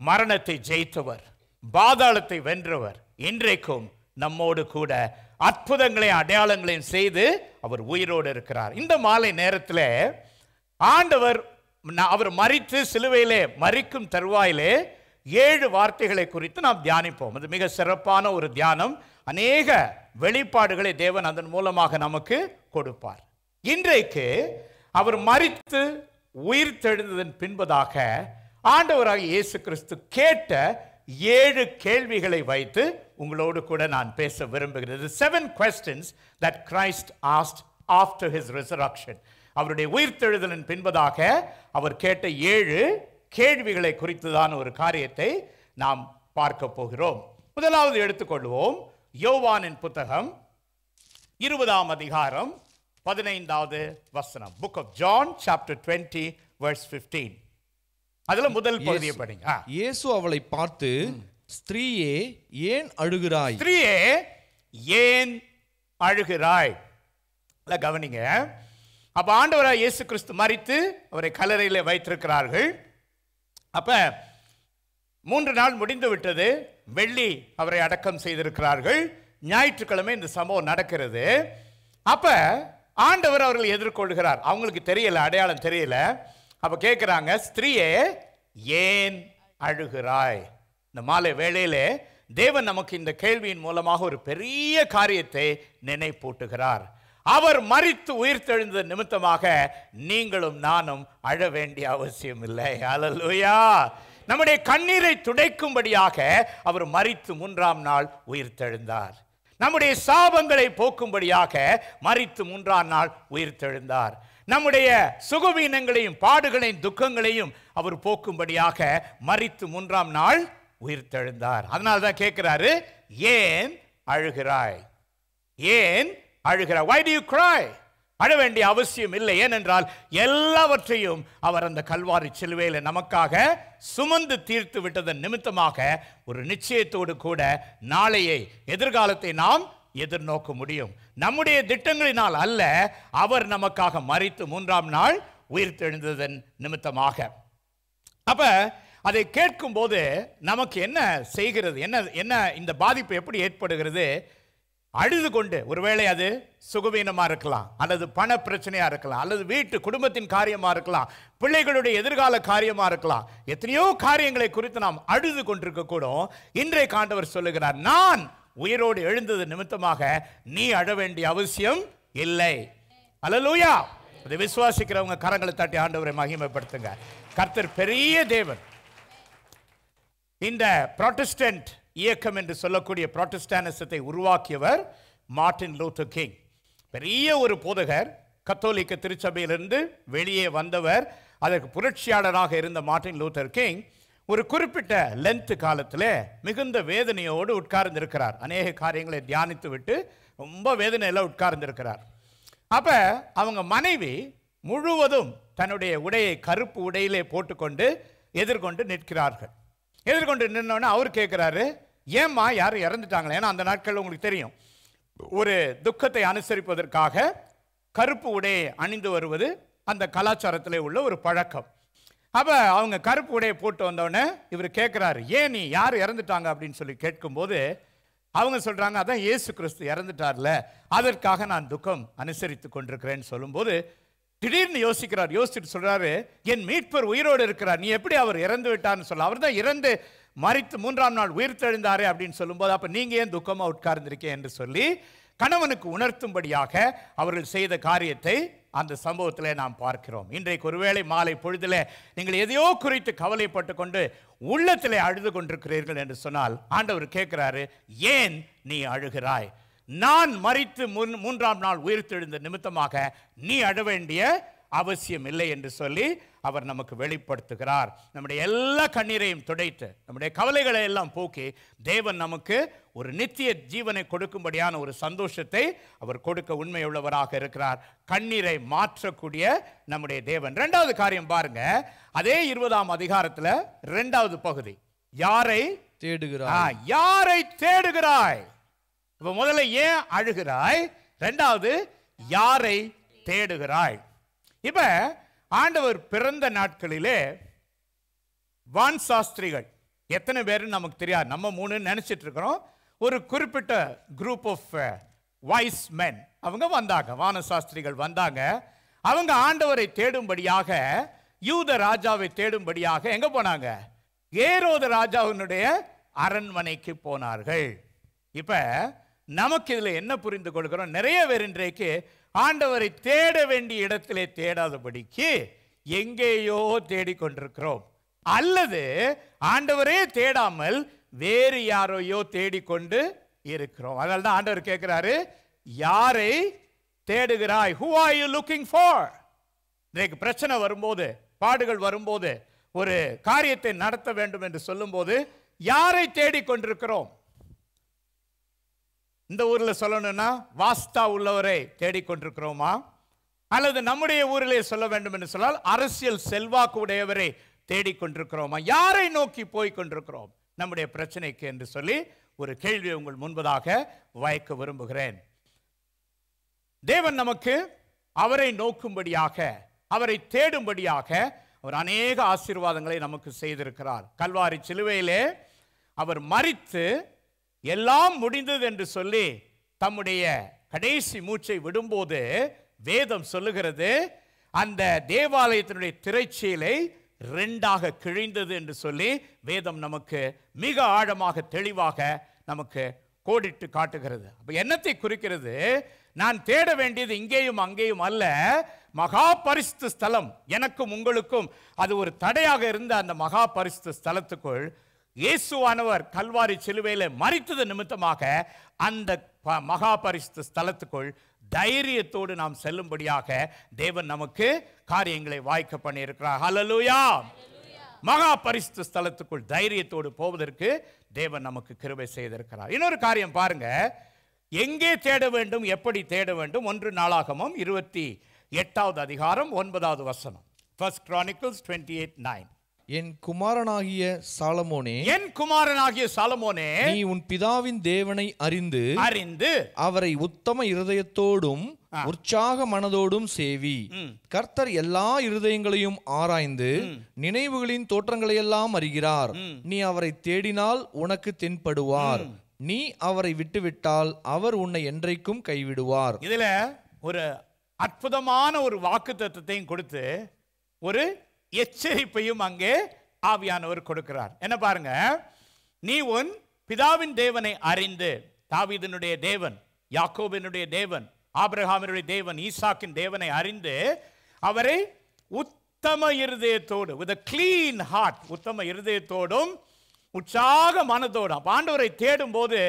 மரணத்தை ஜெயித்தவர், பாதாளத்தை வென்றவர், இன்றைக்கும் நம்மோடு கூட அற்புதங்களையும் அடையாளங்களையும் செய்து அவர் உயிரோடு இருக்கிறார். இந்த மாலை நேரத்தில் ஆண்டவர் அவர் மரித்து சிலுவையிலே மரிக்கும் தருவாயிலே 7 வார்த்தைகளை குறித்து நாம் தியானிப்போம். அது மிக சிறப்பான ஒரு தியானம். அநேக வெளிப்பாடுகளை தேவன் அதன் மூலமாக நமக்கு கொடுப்பார். இன்றைக்கு அவர் மரித்து உயிர் தெழுந்ததன் பின்பதாக ஆண்டவராக இயேசு கிறிஸ்து கேட்ட 7 கேள்விகளை வைத்து உங்களோடு கூட நான் பேச விரும்புகிறேன். 7 questions that Christ asked after his resurrection. அவருடைய உயிர்த்தெழுதலின் பின்பதாக அவர் கேட்ட 7 கேள்விகளை குறித்துதான் ஒரு காரியத்தை நாம் பார்க்க போகிறோம். முதலாவது எடுத்துக்கொள்வோம். யோவானின் புத்தகம் 20ஆம் அதிகாரம் 15வது வசனம். Book of John chapter 20 verse 15. அதுல முதல் பகுதியை படிங்க. இயேசு அவளை பார்த்து, ஸ்திரீயே ஏன் அழுகிறாய்? ஸ்திரீயே ஏன் அழுகிறாய்? கவனிங்க. அப்ப ஆண்டவராய் இயேசு கிறிஸ்து மரித்து அவரை கல்லறையிலே வைத்திருக்கிறார்கள். அப்ப 3 நாள் முடிந்து விட்டது. வெள்ளி அவரை அடக்கம் செய்திருக்கிறார்கள். ஞாயிற்றுக்கிழமை இந்த சம்பவம் நடக்கிறது. அப்ப ஆண்டவர் அவர்கள் எதிர்கொள்கிறார். அவங்களுக்கு தெரியல, அடையாளம் தெரியல. அப்ப கேட்கிறாங்க, ஸ்திரீயே ஏன் அழுகிறாய்? இந்த மாலை வேளையிலே தேவன் நமக்கு இந்த கேள்வியின் மூலமாக ஒரு பெரிய காரியத்தை நினைப்பூட்டுகிறார். அவர் மரித்து உயிர்த்தெழுந்த நிமித்தமாக நீங்களும் நானும் அழ வேண்டிய அவசியம் இல்லை. ஹல்லேலூயா! நம்முடைய கண்ணீரை துடைக்கும்படியாக அவர் மரித்து 3ஆம் நாள் உயிர்த்தெழுந்தார். நம்முடைய சாபங்களை போக்கும்படியாக மரித்து 3ஆம் நாள் உயிர்த்தெழுந்தார். நம்முடைய சுகவீனங்களையும் பாடுகளையும் துக்கங்களையும் அவர் போக்கும்படியாக மரித்து 3ஆம் நாள் உயிர்த்தெழுந்தார். அதனால தான் கேட்கிறாரு, ஏன் அழுகிறாய்? ஏன் அழுகிறாய்? Why do you cry? அழ வேண்டிய அவசியம் இல்லை. ஏனென்றால் எல்லாவற்றையும் அவர் அந்த கல்வாரி சிலுவையில் நமக்காக சுமந்து தீர்த்து விட்டதன் நிமித்தமாக ஒரு நிச்சயத்தோடு கூட நாளையை, எதிர்காலத்தை நாம் எதிர்நோக்க முடியும். நம்முடைய திட்டங்களினால் அல்ல, அவர் நமக்காக மரித்து 3ஆம் நாள் உயிர்த்தெழுந்ததன் நிமித்தமாக. அப்ப அதை கேட்கும் போது நமக்கு என்ன செய்கிறது, என்ன இந்த பாதிப்பு எப்படி ஏற்படுகிறது? அழுது கொண்டு, ஒருவேளை அது சுகவீனமா இருக்கலாம், அல்லது பண பிரச்சனையா இருக்கலாம், அல்லது வீட்டு குடும்பத்தின் காரியமா இருக்கலாம், பிள்ளைகளுடைய எதிர்கால காரியமா இருக்கலாம். எத்தனையோ காரியங்களை குறித்து நாம் அழுது கொண்டிருக்க கூடும். இன்றைய ஆண்டவர் சொல்லுகிறார், நான் உயிரோடு எழுந்தது நிமித்தமாக நீ அழ வேண்டிய அவசியம் இல்லை. அல்லேலூயா! அதை விசுவாசிக்கிறவங்க கரங்களை தட்டி ஆண்டவரை மகிமைப்படுத்துங்க. கர்த்தர் பெரிய தேவன். இந்த புராட்டஸ்டன்ட் இயக்கம் என்று சொல்லக்கூடிய புராட்டஸ்டானிசத்தை உருவாக்கியவர் மார்ட்டின் லூத்தர் கிங். பெரிய ஒரு போதகர். கத்தோலிக்க திருச்சபையிலிருந்து வெளியே வந்தவர். அதற்கு புரட்சியாளராக இருந்த மார்ட்டின் லூத்தர் கிங் ஒரு குறிப்பிட்ட லென்த் காலத்தில் மிகுந்த வேதனையோடு உட்கார்ந்திருக்கிறார். அநேக காரியங்களை தியானித்து விட்டு ரொம்ப வேதனையில் உட்கார்ந்திருக்கிறார். அப்ப அவங்க மனைவி முழுவதும் தன்னுடைய உடையை கருப்பு உடையிலே போட்டுக்கொண்டு எதிர்கொண்டு நிற்கிறார்கள். எதிர்கொண்டு நின்னோன்னு அவர் கேட்கிறாரு, ஏம்மா யாரும் இறந்துட்டாங்களே? ஏன்னா அந்த நாட்கள் உங்களுக்கு தெரியும், ஒரு துக்கத்தை அனுசரிப்பதற்காக கருப்பு உடையை அணிந்து வருவது அந்த கலாச்சாரத்திலே உள்ள ஒரு பழக்கம். அப்ப அவங்க கருப்பு உடையை போட்டு வந்தோடனே இவர் கேட்கிறாரு, ஏன் நீ யார் இறந்துட்டாங்க அப்படின்னு சொல்லி கேட்கும்போது அவங்க சொல்றாங்க, அதான் இயேசு கிறிஸ்து இறந்துட்டார்ல, அதற்காக நான் துக்கம் அனுசரித்து கொண்டிருக்கிறேன்னு சொல்லும்போது திடீர்னு யோசிக்கிறார். யோசிச்சுட்டு சொல்றாரு, என் மீட்பர் உயிரோடு இருக்கிறார், நீ எப்படி அவர் இறந்து விட்டார்னு சொல்ல, அவர் தான் இறந்து மரித்து 3ஆம் நாள் உயிர்த்தெழுந்தாரே அப்படின்னு சொல்லும்போது, அப்ப நீங்க ஏன் துக்கமா உட்கார்ந்திருக்கீங்க என்று சொல்லி கணவனுக்கு உணர்த்தும்படியாக அவர்கள் செய்த காரியத்தை அந்த சம்பவத்திலே நாம் பார்க்கிறோம். இன்றைக்கு ஒருவேளை மாலை பொழுதிலே நீங்கள் எதையோ குறித்து கவலைப்பட்டு கொண்டு உள்ளத்திலே அழுது கொண்டிருக்கிறீர்கள் என்று சொன்னால் ஆண்டவர் கேட்கிறாரு, ஏன் நீ அழுகிறாய்? நான் மரித்து 3ஆம் நாள் உயிர்த்தெழுந்த நிமித்தமாக நீ அழ வேண்டிய அவசியம் இல்லை என்று சொல்லி அவர் நமக்கு வெளிப்படுத்துகிறார். நம்முடைய எல்லா கண்ணீரையும் துடைத்து நம்முடைய கவலைகளை எல்லாம் போக்கி தேவன் நமக்கு ஒரு நித்திய ஜீவனை கொடுக்கும்படியான ஒரு சந்தோஷத்தை அவர் கொடுக்க உண்மையுள்ளவராக இருக்கிறார். கண்ணீரை மாற்றக்கூடிய நம்முடைய தேவன். 2வது காரியம் பாருங்க, அதே 20ஆம் அதிகாரத்தில் 2வது பகுதி, யாரை தேடுகிறாய்? யாரை தேடுகிறாய்? இப்ப முதல்ல ஏன் அழுகிறாய், 2வது யாரை தேடுகிறாய்? இப்ப ஆண்டவர் பிறந்த நாட்களிலே வான் சாஸ்திரிகள் எத்தனை பேர் நமக்கு தெரியாது, நம்ம 3 நினைச்சிட்டு இருக்கிறோம். ஒரு குறிப்பிட்ட குரூப் ஆஃப் வைஸ் மென் அவங்க வந்தாங்க, வான சாஸ்திரிகள் வந்தாங்க. அவங்க ஆண்டவரை தேடும்படியாக, யூத ராஜாவை தேடும்படியாக எங்க போனாங்க? ஏரோத ராஜாவினுடைய அரண்மனைக்கு போனார்கள். இப்ப நமக்கு இதுல என்ன புரிந்து கொள்கிறோம்? நிறைய பேர் இன்றைக்கு ஆண்டவரை தேட வேண்டிய இடத்திலே தேடாதபடிக்கு எங்கேயோ தேடிக்கொண்டிருக்கிறோம், அல்லது ஆண்டவரே தேடாமல் வேறு யாரையோ தேடிக்கொண்டு இருக்கிறோம். அதனால தான் ஆண்டவர் கேட்கிறாரு, யாரை தேடுகிறாய்? Who are you looking for? இன்றைக்கு பிரச்சனை வரும்போது, பாடுகள் வரும்போது, ஒரு காரியத்தை நடத்த வேண்டும் என்று சொல்லும்போது யாரை தேடிக்கொண்டிருக்கிறோம்? இந்த ஊர்ல சொல்லணும்னா வாஸ்தா உள்ளவரை தேடிக்கொண்டிருக்கிறோமா? அல்லது நம்முடைய ஊரிலே சொல்ல வேண்டும் என்று சொன்னால் அரசியல் செல்வாக்கு உடையவரை தேடிக்கொண்டிருக்கிறோமா? யாரை நோக்கி போய் கொண்டிருக்கிறோம் நம்முடைய பிரச்சனைக்கு என்று சொல்லி ஒரு கேள்வியை உங்கள் முன்பதாக வைக்க விரும்புகிறேன். தேவன் நமக்கு அவரை நோக்கும்படியாக, அவரை தேடும்படியாக அவர் அநேக ஆசீர்வாதங்களை நமக்கு செய்திருக்கிறார். கல்வாரி சிலுவையிலே அவர் மரித்து எல்லாம் முடிந்தது என்று சொல்லி தம்முடைய கடைசி மூச்சை விடும்போது வேதம் சொல்லுகிறது, அந்த தேவாலயத்தினுடைய திரைச்சீலை 2ஆக கிழிந்தது என்று சொல்லி வேதம் நமக்கு மிக ஆழமாக தெளிவாக நமக்கு கோடிட்டு காட்டுகிறது. அப்ப என்னத்தை குறிக்கிறது? நான் தேட வேண்டியது இங்கேயும் அங்கேயும் அல்ல, மகா பரிசுத்த ஸ்தலம். எனக்கும் உங்களுக்கும் அது ஒரு தடையாக இருந்த அந்த மகா பரிசுத்த ஸ்தலத்துக்குள் இயேசுவானவர் கல்வாரி சிலுவையில் மரித்தது நிமித்தமாக அந்த மகா பரிசுத்த ஸ்தலத்துக்குள் தைரியத்தோடு நாம் செல்லும்படியாக தேவன் நமக்கு காரியங்களை வாய்க்க பண்ணியிருக்கிறார். ஹல்லேலூயா! மகா பரிசுத்த ஸ்தலத்துக்குள் தைரியத்தோடு போவதற்கு தேவன் நமக்கு கிருபை செய்திருக்கிறார். இன்னொரு காரியம் பாருங்க, எங்கே தேட வேண்டும், எப்படி தேட வேண்டும்? 1 நாளாகமம் 28வது அதிகாரம் 9வது வசனம். 1 Chronicles 28:9. என் குமாரனாகிய சாலமோனே, என் குமாரனாகிய சாலமோனே, நீ உன் பிதாவின் தேவனை அறிந்து அவரை உத்தம இருதயத்தோடும் உற்சாக மனதோடும் சேவி. கர்த்தர் எல்லா இருதயங்களையும் ஆராய்ந்து நினைவுகளின் தோற்றங்களையெல்லாம் அறிகிறார். நீ அவரை தேடினால் உனக்கு தென்படுவார். நீ அவரை விட்டுவிட்டால் அவர் உன்னை என்றைக்கும் கைவிடுவார். இதுல ஒரு அற்புதமான ஒரு வாக்குத்தத்தத்தையும் கொடுத்து ஒரு எச்சரிப்பையும் அங்கே ஆவியானவர் கொடுக்கிறார். என்ன பாருங்க, நீ உன் பிதாவின் தேவனை அறிந்து, தாவீதினுடைய தேவன், யாக்கோபினுடைய தேவன், ஆபிரகாமினுடைய தேவன், ஈசாக்கின் தேவனை அறிந்து அவரை உத்தம இருதயத்தோடு, with a clean heart, உத்தம இருதயத்தோடும் உற்சாக மனதோடும். ஆண்டவரை தேடும் போது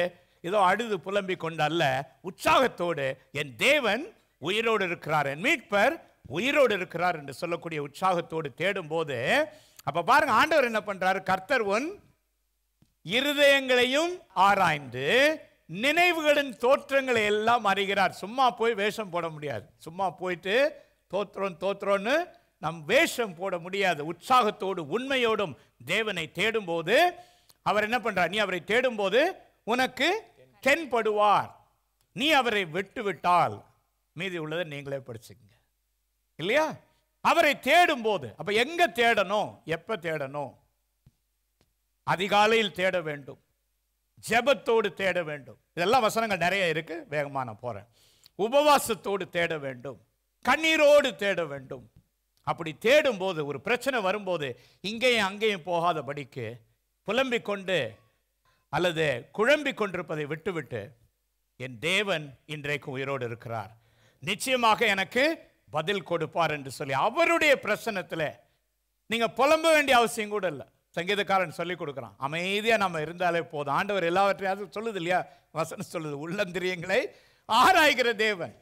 ஏதோ அழுது புலம்பிக் கொண்டு அல்ல, உற்சாகத்தோடு என் தேவன் உயிரோடு இருக்கிறார், என் மீட்பர் உயிரோடு இருக்கிறார் என்று சொல்லக்கூடிய உற்சாகத்தோடு தேடும் போது, அப்ப பாருங்க ஆண்டவர் என்ன பண்றாரு? கர்த்தர் உன் இருதயங்களையும் ஆராய்ந்து நினைவுகளின் தோற்றங்களை எல்லாம் அறிகிறார். சும்மா போய் வேஷம் போட முடியாது, சும்மா போயிட்டு தோத்திரோன்னு நம் வேஷம் போட முடியாது. உற்சாகத்தோடு உண்மையோடும் தேவனை தேடும் போது அவர் என்ன பண்றார்? நீ அவரை தேடும் போது உனக்கு தென்படுவார். நீ அவரை விட்டு விட்டால் மீதி உள்ளதை நீங்களே படிச்சுங்க இல்லையா? அவரை தேடும் போது, அப்ப எங்க தேடணும், எப்ப தேடணும்? அதிகாலையில் தேட வேண்டும், ஜெபத்தோடு தேட வேண்டும். இதெல்லாம் வசனங்கள் நிறைய இருக்கு, வேகமா நான் போறேன். உபவாசத்தோடு தேட வேண்டும், கண்ணீரோடு தேட வேண்டும். அப்படி தேடும் போது, ஒரு பிரச்சனை வரும்போது இங்கேயும் அங்கேயும் போகாதபடிக்கு புலம்பிக் கொண்டு அல்லது குழம்பிக் கொண்டிருப்பதை விட்டுவிட்டு, என் தேவன் இன்றைக்கு உயிரோடு இருக்கிறார், நிச்சயமாக எனக்கு பதில் கொடுப்பார் என்று சொல்லி அவருடைய பிரசன்னத்தில் நீங்க புலம்ப வேண்டிய அவசியம் கூட இல்லை. சங்கீதக்காரன் சொல்லி கொடுக்குறான், அமைதியா நம்ம இருந்தாலே போதும். ஆண்டவர் எல்லாவற்றையும் சொல்லுது இல்லையா, வசனம் சொல்லுது, உள்ளந்திரியங்களை ஆராய்கிற தேவன்.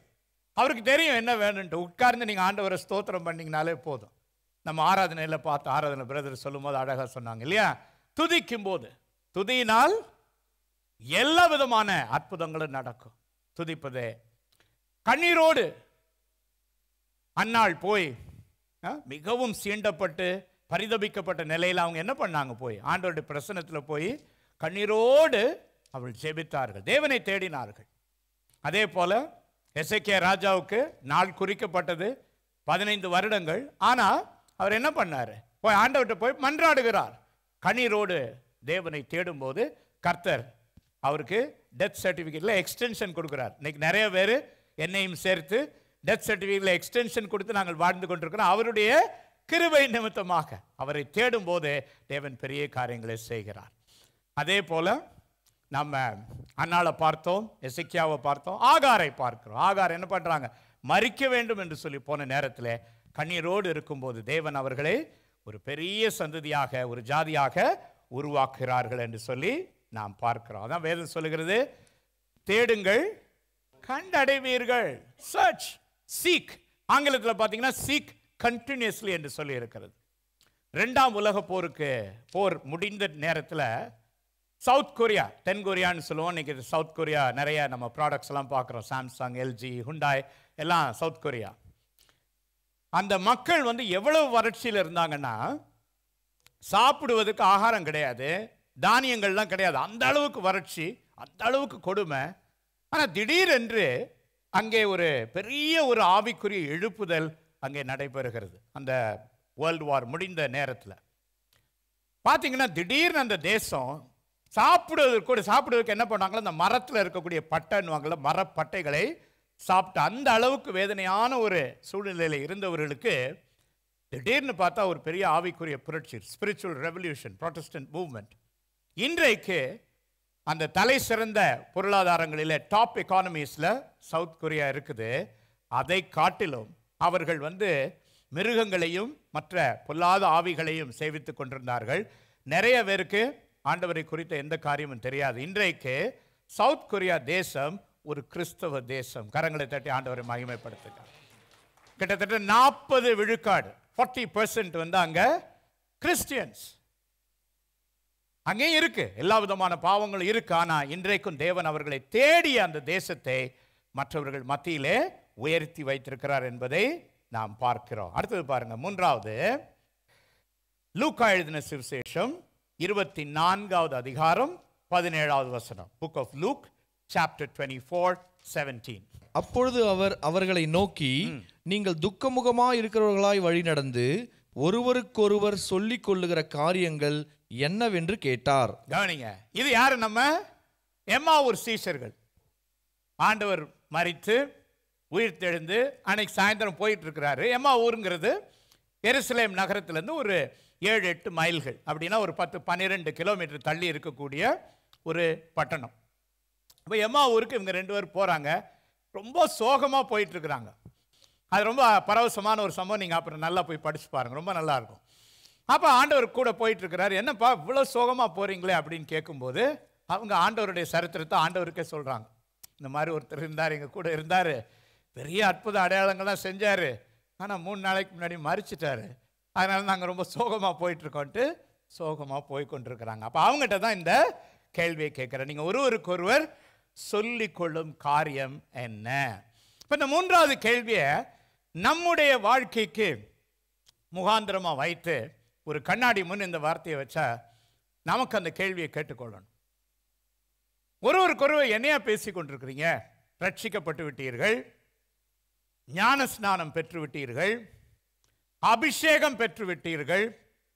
அவருக்கு தெரியும் என்ன வேணும்ட்டு. உட்கார்ந்து நீங்க ஆண்டவரை ஸ்தோத்திரம் பண்ணீங்கனாலே போதும். நம்ம ஆராதனையில் பார்த்து, ஆராதனை பிரதர் சொல்லும் போது அழகா சொன்னாங்க இல்லையா, துதிக்கும் போது, துதியினால் எல்லா விதமான அற்புதங்களும் நடக்கும். துதிப்பதே கண்ணீரோடு. அன்னாள் போய் மிகவும் சீண்டப்பட்டு பரிதபிக்கப்பட்ட நிலையில் அவங்க என்ன பண்ணாங்க, போய் ஆண்டவருடைய பிரசன்னத்தில் போய் கண்ணீரோடு அவள் ஜெபித்தார்கள், தேவனை தேடினார்கள். அதே போல எசேக்கியா ராஜாவுக்கு நாள் குறிக்கப்பட்டது 15 வருடங்கள். ஆனா அவர் என்ன பண்ணாரு, போய் ஆண்டவர்கிட்ட போய் மன்றாடுகிறார். கண்ணீரோடு தேவனை தேடும் போது கர்த்தர் அவருக்கு டெத் சர்டிபிகேட்ல எக்ஸ்டென்ஷன் கொடுக்கிறார். இன்னைக்கு நிறைய பேர் என்னையும் சேர்த்து டெத் சர்டிபிகேட்ல எக்ஸ்டென்ஷன் கொடுத்து நாங்கள் வாழ்ந்து கொண்டிருக்கிறோம். அவருடைய கிருபை நிமித்தமாக அவரை தேடும் போது தேவன் பெரிய காரியங்களை செய்கிறார். அதே போல நம்ம அன்னாளை பார்த்தோம், எசேக்கியாவை பார்த்தோம், ஆகாரை பார்க்கிறோம். ஆகார் என்ன பண்றாங்க, மரிக்க வேண்டும் என்று சொல்லி போன நேரத்தில் கண்ணீரோடு இருக்கும்போது தேவன் அவர்களை ஒரு பெரிய சந்ததியாக, ஒரு ஜாதியாக உருவாக்குகிறார்கள் என்று சொல்லி நாம் பார்க்கிறோம். அதான் வேதம் சொல்லுகிறது, தேடுங்கள் கண்டடைவீர்கள். Search, seek. ஆங்கிலத்தில் பார்த்தீங்கன்னா சீக் கண்டினியூஸ்லி என்று சொல்லி இருக்கிறது. 2ஆம் உலக போர் முடிந்த நேரத்தில் சவுத் கொரியா, தென் கொரியான்னு சொல்லுவோம், இன்னைக்கு சவுத் கொரியா நிறைய நம்ம ப்ராடக்ட்ஸ் எல்லாம் பார்க்குறோம், சாம்சங், எல்ஜி, ஹுண்டாய் எல்லாம் சவுத் கொரியா. அந்த மக்கள் வந்து எவ்வளவு வறட்சியில் இருந்தாங்கன்னா, சாப்பிடுவதற்கு ஆகாரம் கிடையாது, தானியங்கள்லாம் கிடையாது, அந்த அளவுக்கு வறட்சி, அந்த அளவுக்கு கொடுமை. ஆனால் திடீரென்று அங்கே ஒரு பெரிய ஒரு ஆவிக்குரிய எழுப்புதல் அங்கே நடைபெறுகிறது. அந்த வேர்ல்டு வார் முடிந்த நேரத்தில் பார்த்தீங்கன்னா திடீர்னு அந்த தேசம் சாப்பிடுவதற்கு என்ன பண்ணாங்களோ, அந்த மரத்தில் இருக்கக்கூடிய பட்டைன்னுவாங்கள, மரப்பட்டைகளை சாப்பிட்டு அந்த அளவுக்கு வேதனையான ஒரு சூழ்நிலையில் இருந்தவர்களுக்கு திடீர்னு பார்த்தா ஒரு பெரிய ஆவிக்குரிய புரட்சி, ஸ்பிரிச்சுவல் ரெவல்யூஷன், ப்ராட்டஸ்டன்ட் மூவ்மெண்ட். இன்றைக்கு அந்த தலை சிறந்த பொருளாதாரங்களில் டாப் எக்கானமிஸில் சவுத் கொரியா இருக்குது. அதை காட்டிலும் அவர்கள் வந்து மிருகங்களையும் மற்ற பொல்லாத ஆவிகளையும் சேவித்துக் கொண்டிருந்தார்கள். நிறைய பேருக்கு ஆண்டவரை குறித்த எந்த காரியமும் தெரியாது. இன்றைக்கு சவுத் கொரியா தேசம் ஒரு கிறிஸ்தவ தேசம். கரங்களை தட்டி ஆண்டவரை மகிமைப்படுத்துகிறார். கிட்டத்தட்ட 40 விழுக்காடு, 40% வந்து அங்க கிறிஸ்டியன்ஸ். அங்கேயும் இருக்கு, எல்லா விதமான பாவங்களும் இருக்கு. ஆனா இன்றைக்கும் தேவன் அவர்களை தேடிய அந்த தேசத்தை மற்றவர்கள் மத்தியிலே உயர்த்தி வைத்திருக்கிறார் என்பதை நாம் பார்க்கிறோம். அடுத்தது பாருங்க, 3வது லூக்கா எழுதின சுவிசேஷம் 24வது அதிகாரம் 17வது வசனம். Book of Luke chapter 24:17. அப்பொழுது அவர் அவர்களை நோக்கி, நீங்கள் துக்கமுகமாய் இருக்கிறவர்களாய் வழி நடந்து ஒருவருக்கொருவர் சொல்லிக் கொள்ளுகிற காரியங்கள் என்னவென்று கேட்டார். கவனிங்க, இது யாரு, நம்ம எம்மாவூர் சீஷர்கள். ஆண்டவர் மரித்து உயிர் தெழுந்து அன்னைக்கு சாயந்தரம் போயிட்டு இருக்கிறாரு. எம்மாவூருங்கிறது எருசலேம் நகரத்திலிருந்து ஒரு 7-8 மைல்கள், அப்படின்னா ஒரு 10-12 கிலோமீட்டர் தள்ளி இருக்கக்கூடிய ஒரு பட்டணம். இப்போ எம்மாவூருக்கு இவங்க 2 பேர் போறாங்க. ரொம்ப சோகமா போயிட்டு இருக்கிறாங்க. அது ரொம்ப பரவசமான ஒரு சம்பவம். நீங்க அப்புறம் நல்லா போய் படிச்சு பாருங்க, ரொம்ப நல்லா இருக்கும். அப்போ ஆண்டவர் கூட போயிட்டு இருக்கிறாரு. என்னப்பா இவ்வளோ சோகமா போறீங்களே அப்படின்னு கேட்கும்போது அவங்க ஆண்டவருடைய சரித்திரத்தை ஆண்டவருக்கே சொல்றாங்க. இந்த மாதிரி ஒருத்தர் இருந்தார், எங்க கூட இருந்தாரு, பெரிய அற்புத அடையாளங்கள்லாம் செஞ்சாரு, ஆனால் 3 நாளைக்கு முன்னாடி மரிச்சிட்டாரு, அதனால நாங்கள் ரொம்ப சோகமாக போயிட்டு இருக்கோன்ட்டு சோகமாக போய் கொண்டிருக்கிறாங்க. அப்போ அவங்ககிட்ட தான் இந்த கேள்வியை கேட்குறேன், நீங்கள் ஒருவருக்கொருவர் சொல்லிக்கொள்ளும் காரியம் என்ன? இப்போ இந்த 3வது கேள்வியை நம்முடைய வாழ்க்கைக்கு முகாந்திரமாக வைத்து ஒரு கண்ணாடி முன் இந்த வார்த்தையை வச்சா நமக்கு அந்த கேள்வியை கேட்டுக்கொள்ளணும். ஒருவருக்கொருவர் என்னையா பேசி கொண்டிருக்கிறீங்க? ரட்சிக்கப்பட்டு விட்டீர்கள், ஞான ஸ்நானம் பெற்று விட்டீர்கள், அபிஷேகம் பெற்று விட்டீர்கள்.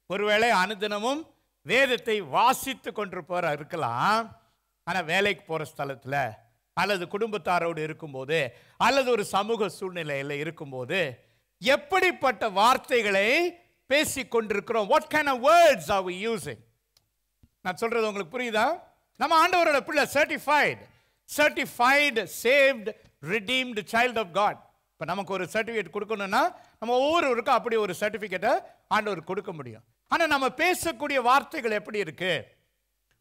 ஒருவேளை அனுதினமும் வேதத்தை வாசித்து கொண்டிருப்பவர் இருக்கலாம். ஆனால் வேலைக்கு போகிற ஸ்தலத்தில் அல்லது குடும்பத்தாரோடு இருக்கும்போது அல்லது ஒரு சமூக சூழ்நிலையில் இருக்கும்போது எப்படிப்பட்ட வார்த்தைகளை பேசிக் கொண்டிருக்கிறோம்? What kind of words are we using? நான் சொல்றது உங்களுக்கு புரியுதா? நம்ம ஆண்டவரோட பிள்ளை, certified saved redeemed child of God. இப்போ நமக்கு ஒரு சர்டிஃபிகேட் கொடுக்கணும்னா நம்ம ஒவ்வொருவருக்கும் அப்படி ஒரு சர்டிஃபிகேட்டை ஆண்டவர் கொடுக்க முடியும். ஆனால் நம்ம பேசக்கூடிய வார்த்தைகள் எப்படி இருக்கு?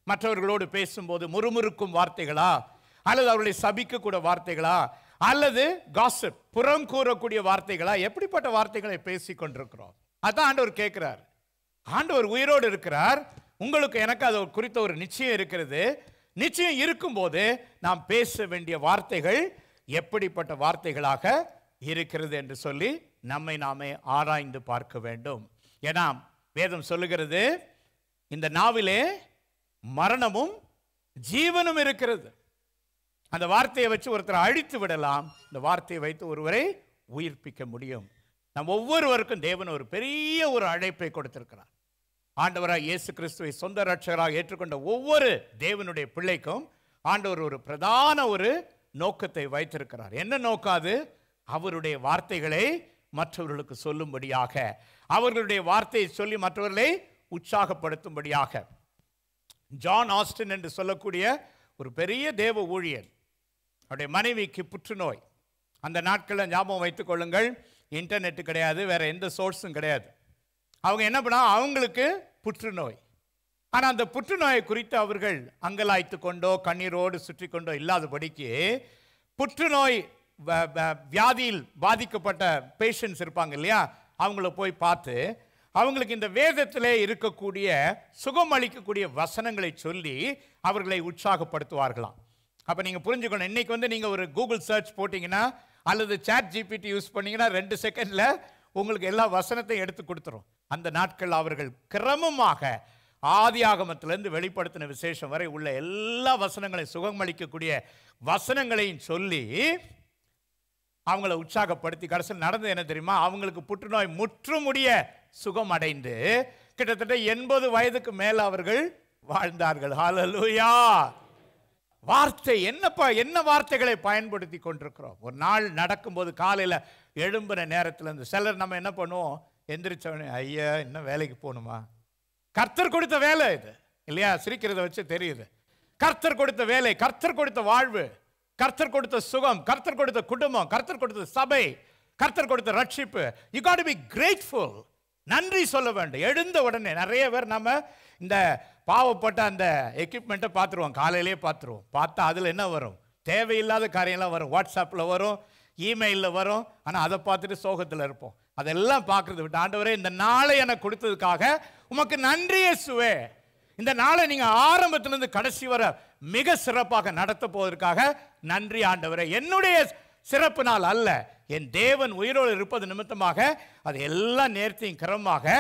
மற்றவர்களோடு பேசும்போது முறுமுறுக்கும் வார்த்தைகளா, அல்லது அவர்களை சபிக்கக்கூடிய வார்த்தைகளா, அல்லது காசிப் புறம் கூறக்கூடிய வார்த்தைகளா? எப்படிப்பட்ட வார்த்தைகளை பேசிக் கொண்டிருக்கிறோம்? அதான் ஆண்டவர் கேட்கிறார். ஆண்டவர் உயிரோடு இருக்கிறார். உங்களுக்கு எனக்கு அது குறித்த ஒரு நிச்சயம் இருக்கிறது. நிச்சயம் இருக்கும்போது நாம் பேச வேண்டிய வார்த்தைகள் எப்படிப்பட்ட வார்த்தைகளாக இருக்கிறது என்று சொல்லி நம்மை நாமே ஆராய்ந்து பார்க்க வேண்டும். ஏன்னா வேதம் சொல்லுகிறது, இந்த நாவிலே மரணமும் ஜீவனும் இருக்கிறது. அந்த வார்த்தையை வச்சு ஒருத்தரை அழித்து விடலாம், இந்த வார்த்தையை வைத்து ஒருவரை உயிர்ப்பிக்க முடியும். நம் ஒவ்வொருவருக்கும் தேவன் ஒரு பெரிய ஒரு அழைப்பை கொடுத்திருக்கிறார். ஆண்டவராக இயேசு கிறிஸ்துவை சொந்த ரட்சகராக ஏற்றுக்கொண்ட ஒவ்வொரு தேவனுடைய பிள்ளைக்கும் ஆண்டவர் ஒரு பிரதான ஒரு நோக்கத்தை வைத்திருக்கிறார். என்ன நோக்கம் அது? அவருடைய வார்த்தைகளை மற்றவர்களுக்கு சொல்லும்படியாக, அவர்களுடைய வார்த்தையை சொல்லி மற்றவர்களை உற்சாகப்படுத்தும்படியாக. ஜான் ஆஸ்டின் என்று சொல்லக்கூடிய ஒரு பெரிய தேவ ஊழியர், அவருடைய மனைவிக்கு புற்றுநோய். அந்த நாட்களில் ஞாபகம் வைத்துக் கொள்ளுங்கள், இன்டர்நெட் கிடையாது, வேற எந்த சோர்ஸும் கிடையாது. அவங்க என்ன பண்ணா, அவங்களுக்கு புற்றுநோய். ஆனால் அந்த புற்றுநோயை குறித்து அவர்கள் அங்கலாய்த்து கொண்டோ கண்ணீரோடு சுற்றி கொண்டோ இல்லாதபடிக்கு, புற்றுநோய் வியாதியில் பாதிக்கப்பட்ட பேஷண்ட்ஸ் இருப்பாங்க இல்லையா, அவங்கள போய் பார்த்து அவங்களுக்கு இந்த வேதத்திலே இருக்கக்கூடிய சுகம் அளிக்கக்கூடிய வசனங்களை சொல்லி அவர்களை உற்சாகப்படுத்துவார்களாம். அப்போ நீங்கள் புரிஞ்சுக்கணும், இன்னைக்கு நீங்கள் ஒரு கூகுள் சர்ச் போட்டிங்கன்னா அல்லது சாட் ஜிபிடி யூஸ் பண்ணிங்கன்னா 2 செகண்டில் உங்களுக்கு எல்லா வசனத்தையும் எடுத்து கொடுத்துரும். அந்த நாட்கள் அவர்கள் கிரமமாக ஆதி ஆகமத்திலிருந்து வெளிப்படுத்தின விசேஷம் வரை உள்ள எல்லா வசனங்களையும் சுகமளிக்கக்கூடிய வசனங்களையும் சொல்லி அவங்கள உற்சாகப்படுத்தி கடைசியில் நடந்தது என்ன தெரியுமா? அவங்களுக்கு புற்றுநோய் முற்றுமுடிய சுகம் அடைந்து கிட்டத்தட்ட 80 வயதுக்கு மேல அவர்கள் வாழ்ந்தார்கள். ஹல்லேலூயா! வார்த்தை என்னப்பா, என்ன வார்த்தைகளை பயன்படுத்தி கொண்டிருக்கிறோம்? ஒரு நாள் நடக்கும்போது காலையில் எழும்புற நேரத்தில் இருந்து சிலர் நம்ம என்ன பண்ணுவோம், எந்திரிச்சவனே ஐயா இன்னும் வேலைக்கு போகணுமா? கர்த்தர் கொடுத்த வேலை இது இல்லையா? சிரிக்கிறத வச்சு தெரியுது. கர்த்தர் கொடுத்த வேலை, கர்த்தர் கொடுத்த வாழ்வு, கர்த்தர் கொடுத்த சுகம், கர்த்தர் கொடுத்த குடும்பம், கர்த்தர் கொடுத்த சபை, கர்த்தர் கொடுத்த ரட்சிப்பு. You got to be grateful. நன்றி சொல்ல வேண்டும். எழுந்த உடனே நிறைய பேர் நம்ம இந்த பாவப்பட்ட அந்த எக்யூப்மெண்ட்டை பார்த்துருவோம், காலையிலே பார்த்துருவோம். பார்த்தா அதில் என்ன வரும்? தேவையில்லாத காரியம்லாம் வரும். வாட்ஸ்அப்பில் வரும், இமெயிலில் வரும். ஆனால் அதை பார்த்துட்டு சோகத்தில் இருப்போம். அதெல்லாம் பார்க்கறது விட்டு, ஆண்டவரே இந்த நாளை எனக்கு கொடுத்ததுக்காக உமக்கு நன்றி இயேசுவே. இந்த நாளை நீங்கள் ஆரம்பத்திலிருந்து கடைசி வர மிக சிறப்பாக நடத்த போவதற்காக நன்றி ஆண்டவரே. என்னுடைய சிறப்பு நாள் அல்ல, என் தேவன் உயிரோடு இருப்பது நிமித்தமாக அது எல்லாம் நேர்த்தியும் கிரமமாக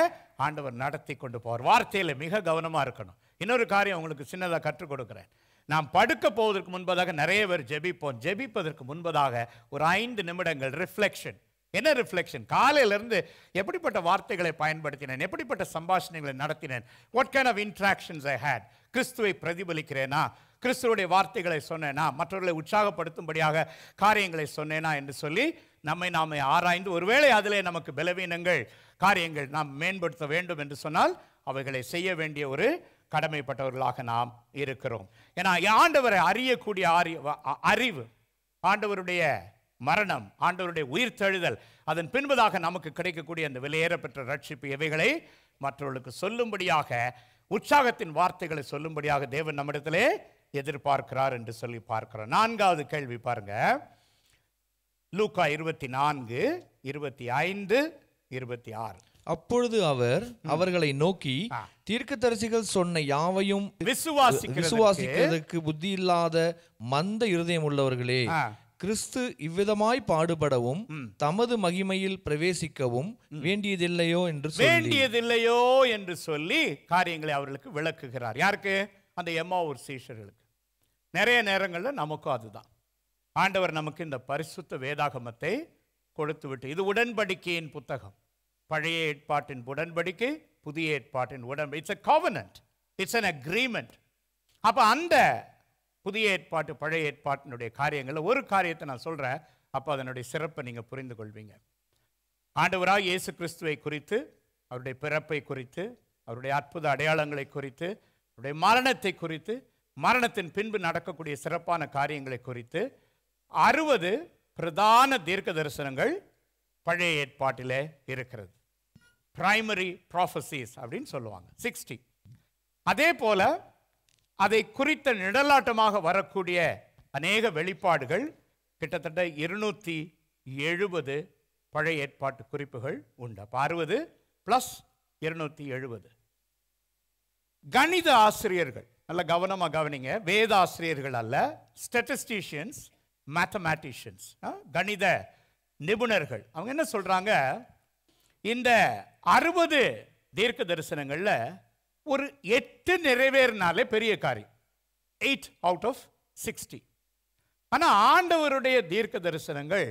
ஆண்டவர் நடத்தி கொண்டு போவார். வார்த்தையில் மிக கவனமாக இருக்கணும். இன்னொரு காரியம் உங்களுக்கு சின்னதாக கற்றுக் கொடுக்குறேன். நாம் படுக்க போவதற்கு முன்பதாக நிறைய பேர் ஜெபிப்போம். ஜெபிப்பதற்கு முன்பதாக ஒரு 5 நிமிடங்கள் ரிஃப்ளெக்ஷன். என்ன ரிஃப்ளெக்ஷன்? காலையிலிருந்து எப்படிப்பட்ட வார்த்தைகளை பயன்படுத்தினேன், எப்படிப்பட்ட சம்பாஷணைகளை நடத்தினேன், what kind of interactions I had, கிறிஸ்துவை பிரதிபலிக்கிறேனா, கிறிஸ்துவோடைய வார்த்தைகளை சொன்னேனா, மற்றவர்களை உற்சாகப்படுத்தும்படியாக காரியங்களை சொன்னேனா என்று சொல்லி நம்மை நாமே ஆராய்ந்து, ஒருவேளை அதிலே நமக்கு பலவீனங்கள் காரியங்கள் நாம் மேம்படுத்த வேண்டும் என்று சொன்னால் அவைகளை செய்ய வேண்டிய ஒரு கடமைப்பட்டவர்களாக நாம் இருக்கிறோம். ஏன்னா ஆண்டவரை அறியக்கூடிய அறிவு, ஆண்டவருடைய மரணம், ஆண்டவருடைய உயிர்த்தெழுதல், அதன் பின்பதாக நமக்கு கிடைக்கக்கூடிய அந்த விலையேறப்பெற்ற ரட்சிப்பு, இவைகளை மற்றவர்களுக்கு சொல்லும்படியாக, உற்சாகத்தின் வார்த்தைகளை சொல்லும்படியாக தேவன் நம்மிடத்திலே எதிர்பார்க்கிறார் என்று சொல்லி பார்க்கிறோம். 4வது கேள்வி பாருங்க, லூக்கா 24, 25, 26. அப்பொழுது அவர் அவர்களை நோக்கி, தீர்க்கதரிசிகள் சொன்ன யாவையும் விசுவாசிக்கிறதற்கு புத்தி இல்லாத மந்த இருதயம் உள்ளவர்களே, கிறிஸ்து இவ்விதமாய் பாடுபடவும் தமது மகிமையில் பிரவேசிக்கவும் வேண்டியதில்லையோ என்று சொல்லி காரியங்களை அவர்களுக்கு விளக்குகிறார். யாருக்கு? அந்த எம்மாவூர் சீஷர்களுக்கு. நிறைய நேரங்களில் நமக்கும் அதுதான். ஆண்டவர் நமக்கு இந்த பரிசுத்த வேதாகமத்தை கொடுத்து விட்டு, இது உடன்படிக்கையின் புத்தகம். பழைய ஏற்பாட்டின் உடன்படிக்கை, புதிய ஏற்பாட்டின் உடன்படிக்கை. It's a covenant, it's an agreement. அப்போ அந்த புதிய ஏற்பாட்டு பழைய ஏற்பாட்டினுடைய காரியங்களில் ஒரு காரியத்தை நான் சொல்கிறேன், அப்போ அதனுடைய சிறப்பை நீங்கள் புரிந்து கொள்வீங்க. ஆண்டவராக இயேசு கிறிஸ்துவை குறித்து, அவருடைய பிறப்பை குறித்து, அவருடைய அற்புத அடையாளங்களை குறித்து, அவருடைய மரணத்தை குறித்து, மரணத்தின் பின்பு நடக்கக்கூடிய சிறப்பான காரியங்களை குறித்து 60 பிரதான தீர்க்க தரிசனங்கள் பழைய ஏற்பாட்டிலே இருக்கிறது. பிரைமரி ப்ராஃபசிஸ் அப்படின்னு சொல்லுவாங்க. 60. அதே போல அதை குறித்த நிழலாட்டமாக வரக்கூடிய அநேக வெளிப்பாடுகள், கிட்டத்தட்ட 270 பழைய ஏற்பாட்டு குறிப்புகள் உண்டு. 60 + 270. கணித ஆசிரியர்கள், நல்ல கவனமாக கவனிங்க, வேத ஆசிரியர்கள் அல்ல, ஸ்டாட்டிஸ்டிஷியன்ஸ், மேத்தமேட்டிஷியன்ஸ், கணித நிபுணர்கள். அவங்க என்ன சொல்றாங்க, இந்த 60 தீர்க்க தரிசனங்கள்ல ஒரு 8 நிறைவேறினாலே பெரிய காரியம். 8 out of 60. ஆனா ஆண்டவருடைய தீர்க்க தரிசனங்கள்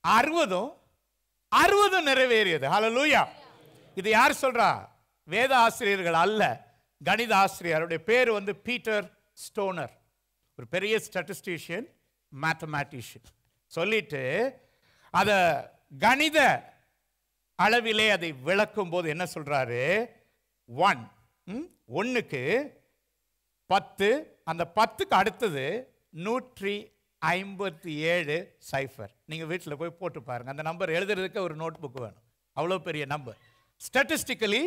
60 நிறைவேறியது. ஹல்லேலூயா. இது யார் சொல்றா? வேத ஆசிரியர்கள் அல்ல, கணித ஆசிரியருடைய பேர் பீட்டர் ஸ்டோனர், ஒரு பெரிய ஸ்டாட்டிஸ்டிஷியன், மேத்தமேட்டிஷியன். சொல்லிட்டு அத கணித அளவிலே அதை விளக்கும் போது என்ன சொல்றாரு, 1க்கு 10, அந்த 10க்கு அடுத்தது 157 சைஃபர். நீங்க வீட்டில் போய் போட்டு பாருங்க, அந்த நம்பர் எழுதுறதுக்கு ஒரு நோட் புக் வேணும், அவ்வளோ பெரிய நம்பர். ஸ்டாட்டிஸ்டிக்கலி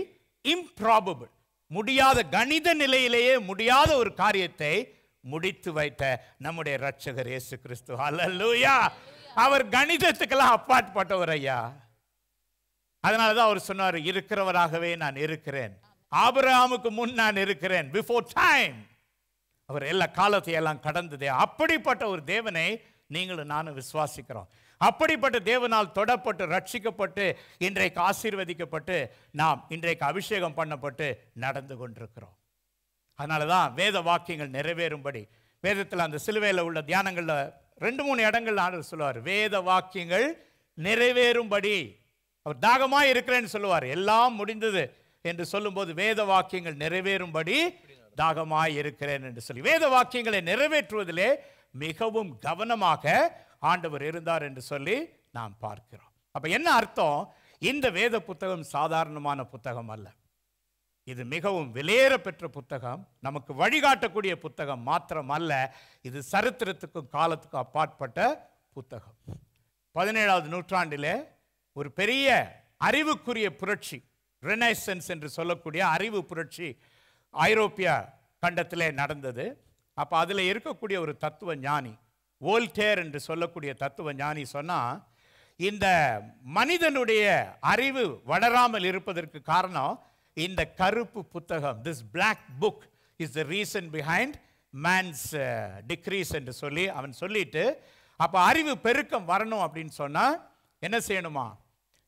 இம்ப்ராபபிள், முடியாத, கணித நிலையிலேயே முடியாத ஒரு காரியத்தை முடித்து வைத்த நம்முடைய இரட்சகர் இயேசு கிறிஸ்து. ஹல்லேலூயா. அவர் கணிதத்துக்கெல்லாம் அப்பாற்பட்டவர் ஐயா. அதனாலதான் அவர் சொன்னார், இருக்கிறவராகவே நான் இருக்கிறேன், ஆபிரகாமுக்கு முன் நான் இருக்கிறேன், பிஃபோர் டைம். அவர் எல்லா காலத்தையெல்லாம் கடந்ததே. அப்படிப்பட்ட ஒரு தேவனை நீங்களும் நானும் விசுவாசிக்கிறோம். அப்படிப்பட்ட தேவனால் தொடப்பட்டு ரட்சிக்கப்பட்டு இன்றைக்கு ஆசீர்வதிக்கப்பட்டு நாம் இன்றைக்கு அபிஷேகம் பண்ணப்பட்டு நடந்து கொண்டிருக்கிறோம். அதனால தான் வேத வாக்கியங்கள் நிறைவேறும்படி, வேதத்தில் அந்த சிலுவையில் உள்ள தியானங்களில் 2-3 இடங்கள் ஆண்டவர் சொல்லுவார், வேத வாக்கியங்கள் நிறைவேறும்படி. அவர் தாகமாக இருக்கிறேன்னு சொல்லுவார், எல்லாம் முடிந்தது என்று சொல்லும்போது வேத வாக்கியங்கள் நிறைவேறும்படி தாகமாக இருக்கிறேன் என்று சொல்லி, வேத வாக்கியங்களை நிறைவேற்றுவதிலே மிகவும் கவனமாக ஆண்டவர் இருந்தார் என்று சொல்லி நாம் பார்க்கிறோம். அப்ப என்ன அர்த்தம்? இந்த வேத புத்தகம் சாதாரணமான புத்தகம் அல்ல, இது மிகவும் விலையேற பெற்ற புத்தகம், நமக்கு வழிகாட்டக்கூடிய புத்தகம் மாத்திரம் அல்ல, இது சரித்திரத்துக்கும் காலத்துக்கும் அப்பாற்பட்ட புத்தகம். 17ஆவது நூற்றாண்டிலே ஒரு பெரிய அறிவுக்குரிய புரட்சி, ரெனைசன்ஸ் என்று சொல்லக்கூடிய அறிவு புரட்சி ஐரோப்பிய கண்டத்திலே நடந்தது. அப்போ அதில் இருக்கக்கூடிய ஒரு தத்துவ ஞானி, வோல்டேர் என்று சொல்லக்கூடிய தத்துவ ஞானி சொன்னா, இந்த மனிதனுடைய அறிவு வளராமல் இருப்பதற்கு காரணம் இந்த கருப்பு புத்தகம், this black book is the reason behind man's decrease என்று சொல்லி அவன் சொல்லிட்டு, அப்போ அறிவு பெருக்கம் வரணும் அப்படின்னு சொன்னா என்ன செய்யணுமா,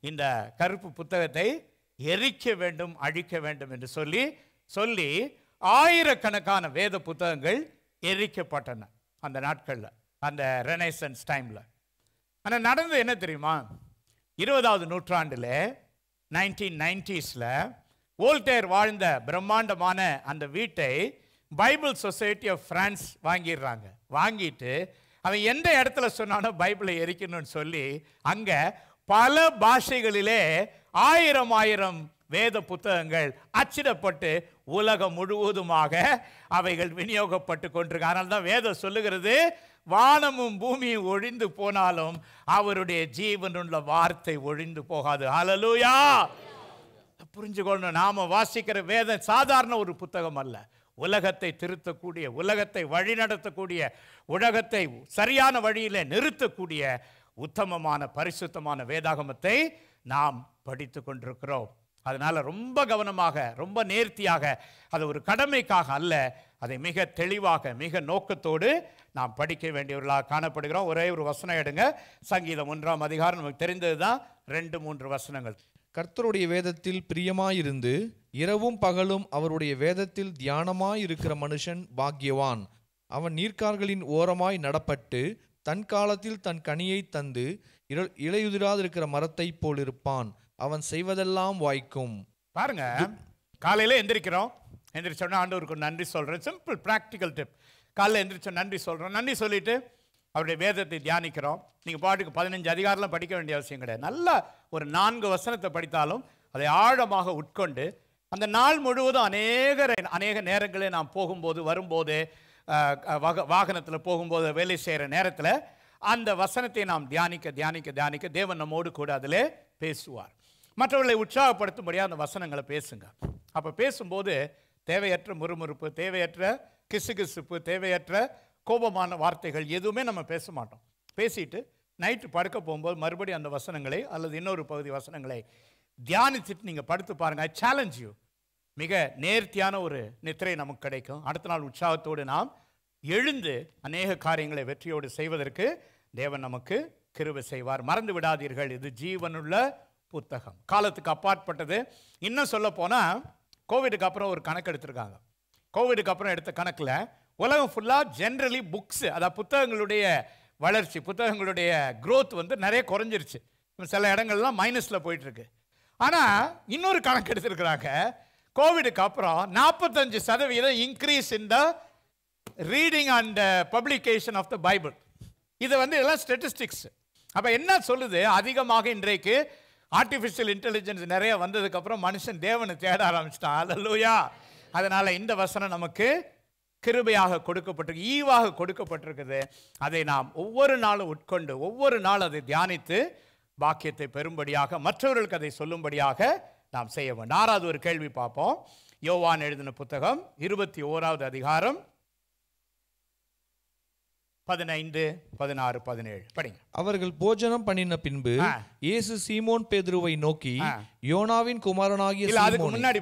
இந்த கருப்பு புத்தகத்தை எரிக்க வேண்டும், அழிக்க வேண்டும் என்று சொல்லி ஆயிரக்கணக்கான வேத புத்தகங்கள் எரிக்கப்பட்டன அந்த நாட்களில், அந்த ரெனைசன்ஸ் டைமில். ஆனால் நடந்தது என்ன தெரியுமா, 20ஆவது நூற்றாண்டில் 1990s வோல்டேர் வாழ்ந்த பிரம்மாண்டமான அந்த வீட்டை பைபிள் சொசைட்டி ஆஃப் பிரான்ஸ் வாங்கிடுறாங்க. வாங்கிட்டு அவன் எந்த இடத்துல சொன்னானோ பைபிளை எரிக்கணும்னு சொல்லி அங்கே பல பாஷைகளிலே 1000 வேத புத்தகங்கள் அச்சிடப்பட்டு உலகம் முழுவதுமாக அவைகள் விநியோகப்பட்டு கொண்டிருக்க. அதனால தான் வேதம் சொல்லுகிறது, வானமும் பூமியும் ஒழிந்து போனாலும் அவருடைய ஜீவனுள்ள வார்த்தை ஒழிந்து போகாது. ஹல்லேலூயா. புரிஞ்சுக்கொள்ளணும், நாம வாசிக்கிற வேதம் சாதாரண ஒரு புத்தகம் அல்ல, உலகத்தை திருத்தக்கூடிய, உலகத்தை வழிநடத்தக்கூடிய, உலகத்தை சரியான வழியில நிறுத்தக்கூடிய உத்தமமான பரிசுத்தமான வேதாகமத்தை நாம் படித்து கொண்டிருக்கிறோம். அதனால ரொம்ப கவனமாக, ரொம்ப நேர்த்தியாக, அது ஒரு கடமைக்காக அல்ல, அதை மிக தெளிவாக, மிக நோக்கத்தோடு நாம் படிக்க வேண்டியவர்களாக காணப்படுகிறோம். ஒரே ஒரு வசனம் எடுங்க, சங்கீதம் 1ஆம் அதிகாரம், நமக்கு தெரிந்ததுதான் 2-3 வசனங்கள். கர்த்தருடைய வேதத்தில் பிரியமாயிருந்து இரவும் பகலும் அவருடைய வேதத்தில் தியானமாயிருக்கிற மனுஷன் பாக்கியவான். அவன் நீர்க்கால்களின் ஓரமாய் நடப்பட்டு தன் காலத்தில் தன் கனியை தந்து இலையுதிராதிருக்கிற மரத்தை போல் இருப்பான். அவன் செய்வதெல்லாம் வாய்க்கும். பாருங்க, காலையில எந்திரிக்கிறோம், எந்திரிச்சோன்னா ஆண்டவருக்கு நன்றி சொல்றேன். Simple practical tip. காலையில் எந்திரிச்சோம் நன்றி சொல்றோம், நன்றி சொல்லிட்டு அவருடைய வேதத்தை தியானிக்கிறோம். நீங்க பாட்டுக்கு 15 அதிகாரம்லாம் படிக்க வேண்டிய அவசியம் கிடையாது. நல்லா ஒரு 4 வசனத்தை படித்தாலும் அதை ஆழமாக உட்கொண்டு அந்த நாள் முழுவதும் அநேக நேரங்களே நாம் போகும்போது வரும்போது வாகனத்தில் போகும்போது வேலை செய்கிற நேரத்தில் அந்த வசனத்தை நாம் தியானிக்க தேவன் நம்மோடு கூட அதில் பேசுவார். மற்றவர்களை உற்சாகப்படுத்தும்படியாக அந்த வசனங்களை பேசுங்க. அப்போ பேசும்போது தேவையற்ற முறுமுறுப்பு, தேவையற்ற கிசுகிசுப்பு, தேவையற்ற கோபமான வார்த்தைகள் எதுவுமே நம்ம பேச மாட்டோம். பேசிட்டு நைட்டு படுக்க போகும்போது மறுபடியும் அந்த வசனங்களை அல்லது இன்னொரு பகுதி வசனங்களை தியானிச்சுட்டு நீங்கள் படுத்து பாருங்கள். ஐ சேலஞ்ச் யூ. மிக நேர்த்தியான ஒரு நித்திரை நமக்கு கிடைக்கும். அடுத்த நாள் உற்சாகத்தோடு நாம் எழுந்து அநேக காரியங்களை வெற்றியோடு செய்வதற்கு தேவன் நமக்கு கிருபை செய்வார். மறந்து விடாதீர்கள், இது ஜீவனுள்ள புத்தகம், காலத்துக்கு அப்பாற்பட்டது. இன்னும் சொல்ல போனால் கோவிடுக்கு அப்புறம் ஒரு கணக்கு எடுத்திருக்காங்க. கோவிடுக்கு அப்புறம் எடுத்த கணக்கில் உலகம் ஃபுல்லாக ஜென்ரலி புக்ஸு, அதாவது புத்தகங்களுடைய வளர்ச்சி, புத்தகங்களுடைய க்ரோத் வந்து நிறைய குறைஞ்சிருச்சு. சில இடங்கள்லாம் மைனஸில் போயிட்டுருக்கு. ஆனால் இன்னொரு கணக்கு எடுத்திருக்கிறாங்க, கோவிடுக்கு அப்புறம் 45% increase in the reading and publication of the Bible. இது வந்து எல்லாம் ஸ்டெட்டிஸ்டிக்ஸ். அப்போ என்ன சொல்லுது, அதிகமாக இன்றைக்கு ஆர்டிஃபிஷியல் இன்டெலிஜென்ஸ் நிறைய வந்ததுக்கப்புறம் மனுஷன் தேவனை தேட ஆரம்பிச்சிட்டான். அல்லேலூயா. அதனால் இந்த வசனம் நமக்கு கிருபையாக கொடுக்கப்பட்டிருக்கு, ஈவாக கொடுக்கப்பட்டிருக்குது. அதை நாம் ஒவ்வொரு நாளும் உட்கொண்டு ஒவ்வொரு நாள் அதை தியானித்து பாக்கியத்தை பெறும்படியாக, மற்றவர்களுக்கு அதை சொல்லும்படியாக நாம் செய்ய வேண்டும். 6வது ஒரு கேள்வி பார்ப்போம். யோவான் எழுதின புத்தகம் 21வது அதிகாரம் 15, 16, 17 படிங்க. அவர்கள் போஜனம் பண்ணின பின்பு இயேசு சீமோன் பேதுருவை நோக்கி, யோனாவின் குமாரனாகிய இல்ல, அதுக்கு முன்னாடி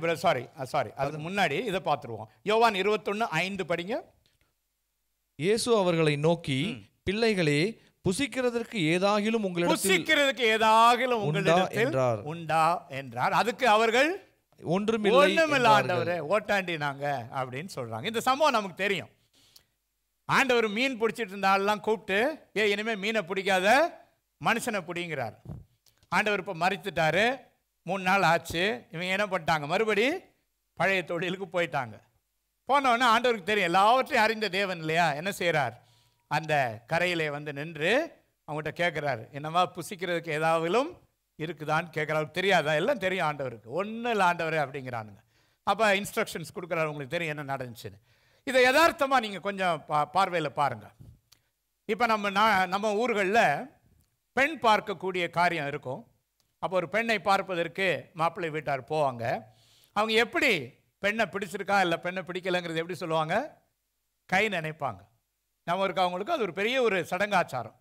அதுக்கு முன்னாடி இதை பார்த்துருவோம். யோவான் 21:5 படிங்க. இயேசு அவர்களை நோக்கி, பிள்ளைகளே, புசிக்கிறதற்கு ஏதாகிலும் உங்களிடத்தில் உண்டா என்றார். அதுக்கு அவர்கள் ஒன்றுமில்லை ஆண்டவரே, ஓட்டாண்டினாங்க அப்படின்னு சொல்றாங்க. இந்த சம்பவம் நமக்கு தெரியும். ஆண்டவர் மீன் பிடிச்சிட்டு இருந்தாலும் கூப்பிட்டு, இனிமே மீனை பிடிக்காத மனுஷனை பிடிங்கிறார். ஆண்டவர் இப்போ மறித்துட்டாரு, 3 நாள் ஆச்சு. இவங்க என்ன பண்ணிட்டாங்க, மறுபடி பழைய தொழிலுக்கு போயிட்டாங்க. போனவொடனே ஆண்டவருக்கு தெரியும், எல்லாவற்றையும் அறிந்த தேவன் இல்லையா, என்ன செய்கிறார், அந்த கரையிலே வந்து நின்று அவங்ககிட்ட கேட்குறாரு, என்னவா புசிக்கிறதுக்கு ஏதாவதும் இருக்குதான்னு கேட்குறாரு. தெரியாதா? எல்லாம் தெரியும் ஆண்டவருக்கு. ஒன்றும் இல்லை ஆண்டவரே அப்படிங்கிறானுங்க. அப்போ இன்ஸ்ட்ரக்ஷன்ஸ் கொடுக்குறாரு, உங்களுக்கு தெரியும் என்ன நடந்துச்சுன்னு. இதை யதார்த்தமாக நீங்கள் கொஞ்சம் பார்வையில் பாருங்கள். இப்போ நம்ம ஊர்களில் பெண் பார்க்கக்கூடிய காரியம் இருக்கும். அப்போ ஒரு பெண்ணை பார்ப்பதற்கு மாப்பிள்ளை வீட்டார் போவாங்க. அவங்க எப்படி பெண்ணை பிடிச்சிருக்கா இல்லை பெண்ணை பிடிக்கலைங்கிறது எப்படி சொல்லுவாங்க, கை நினைப்பாங்க. நம்ம இருக்க அவங்களுக்கு அது ஒரு பெரிய ஒரு சடங்காச்சாரம்.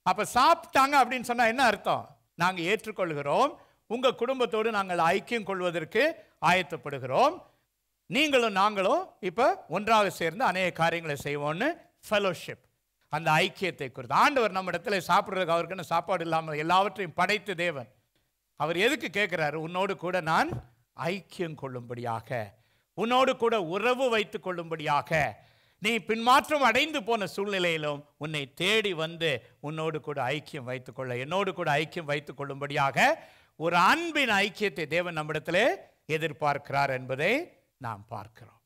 அப்போ சாப்பிட்டாங்க அப்படின்னு சொன்னால் என்ன அர்த்தம், நாங்கள் ஏற்றுக்கொள்கிறோம், உங்கள் குடும்பத்தோடு நாங்கள் ஐக்கியம் கொள்வதற்கு ஆயத்தப்படுகிறோம், நீங்களும் நாங்களும் இப்போ ஒன்றாக சேர்ந்து அநேக காரியங்களை செய்வோம்னு ஃபெலோஷிப், அந்த ஐக்கியத்தை குறித்து. ஆண்டவர் நம்ம இடத்துல சாப்பிட்றதுக்கு அவருக்குன்னு சாப்பாடு இல்லாமல் எல்லாவற்றையும் படைத்த தேவன். அவர் எதுக்கு கேட்குறாரு, உன்னோடு கூட நான் ஐக்கியம் கொள்ளும்படியாக, உன்னோடு கூட உறவு வைத்துக் கொள்ளும்படியாக, நீ பின்மாற்றம் அடைந்து போன சூழ்நிலையிலும் உன்னை தேடி வந்து உன்னோடு கூட ஐக்கியம் வைத்துக்கொள்ள, என்னோடு கூட ஐக்கியம் வைத்துக் கொள்ளும்படியாக ஒரு அன்பின் ஐக்கியத்தை தேவன் நம்மிடத்திலே எதிர்பார்க்கிறார் என்பதை நாம் பார்க்கிறோம்.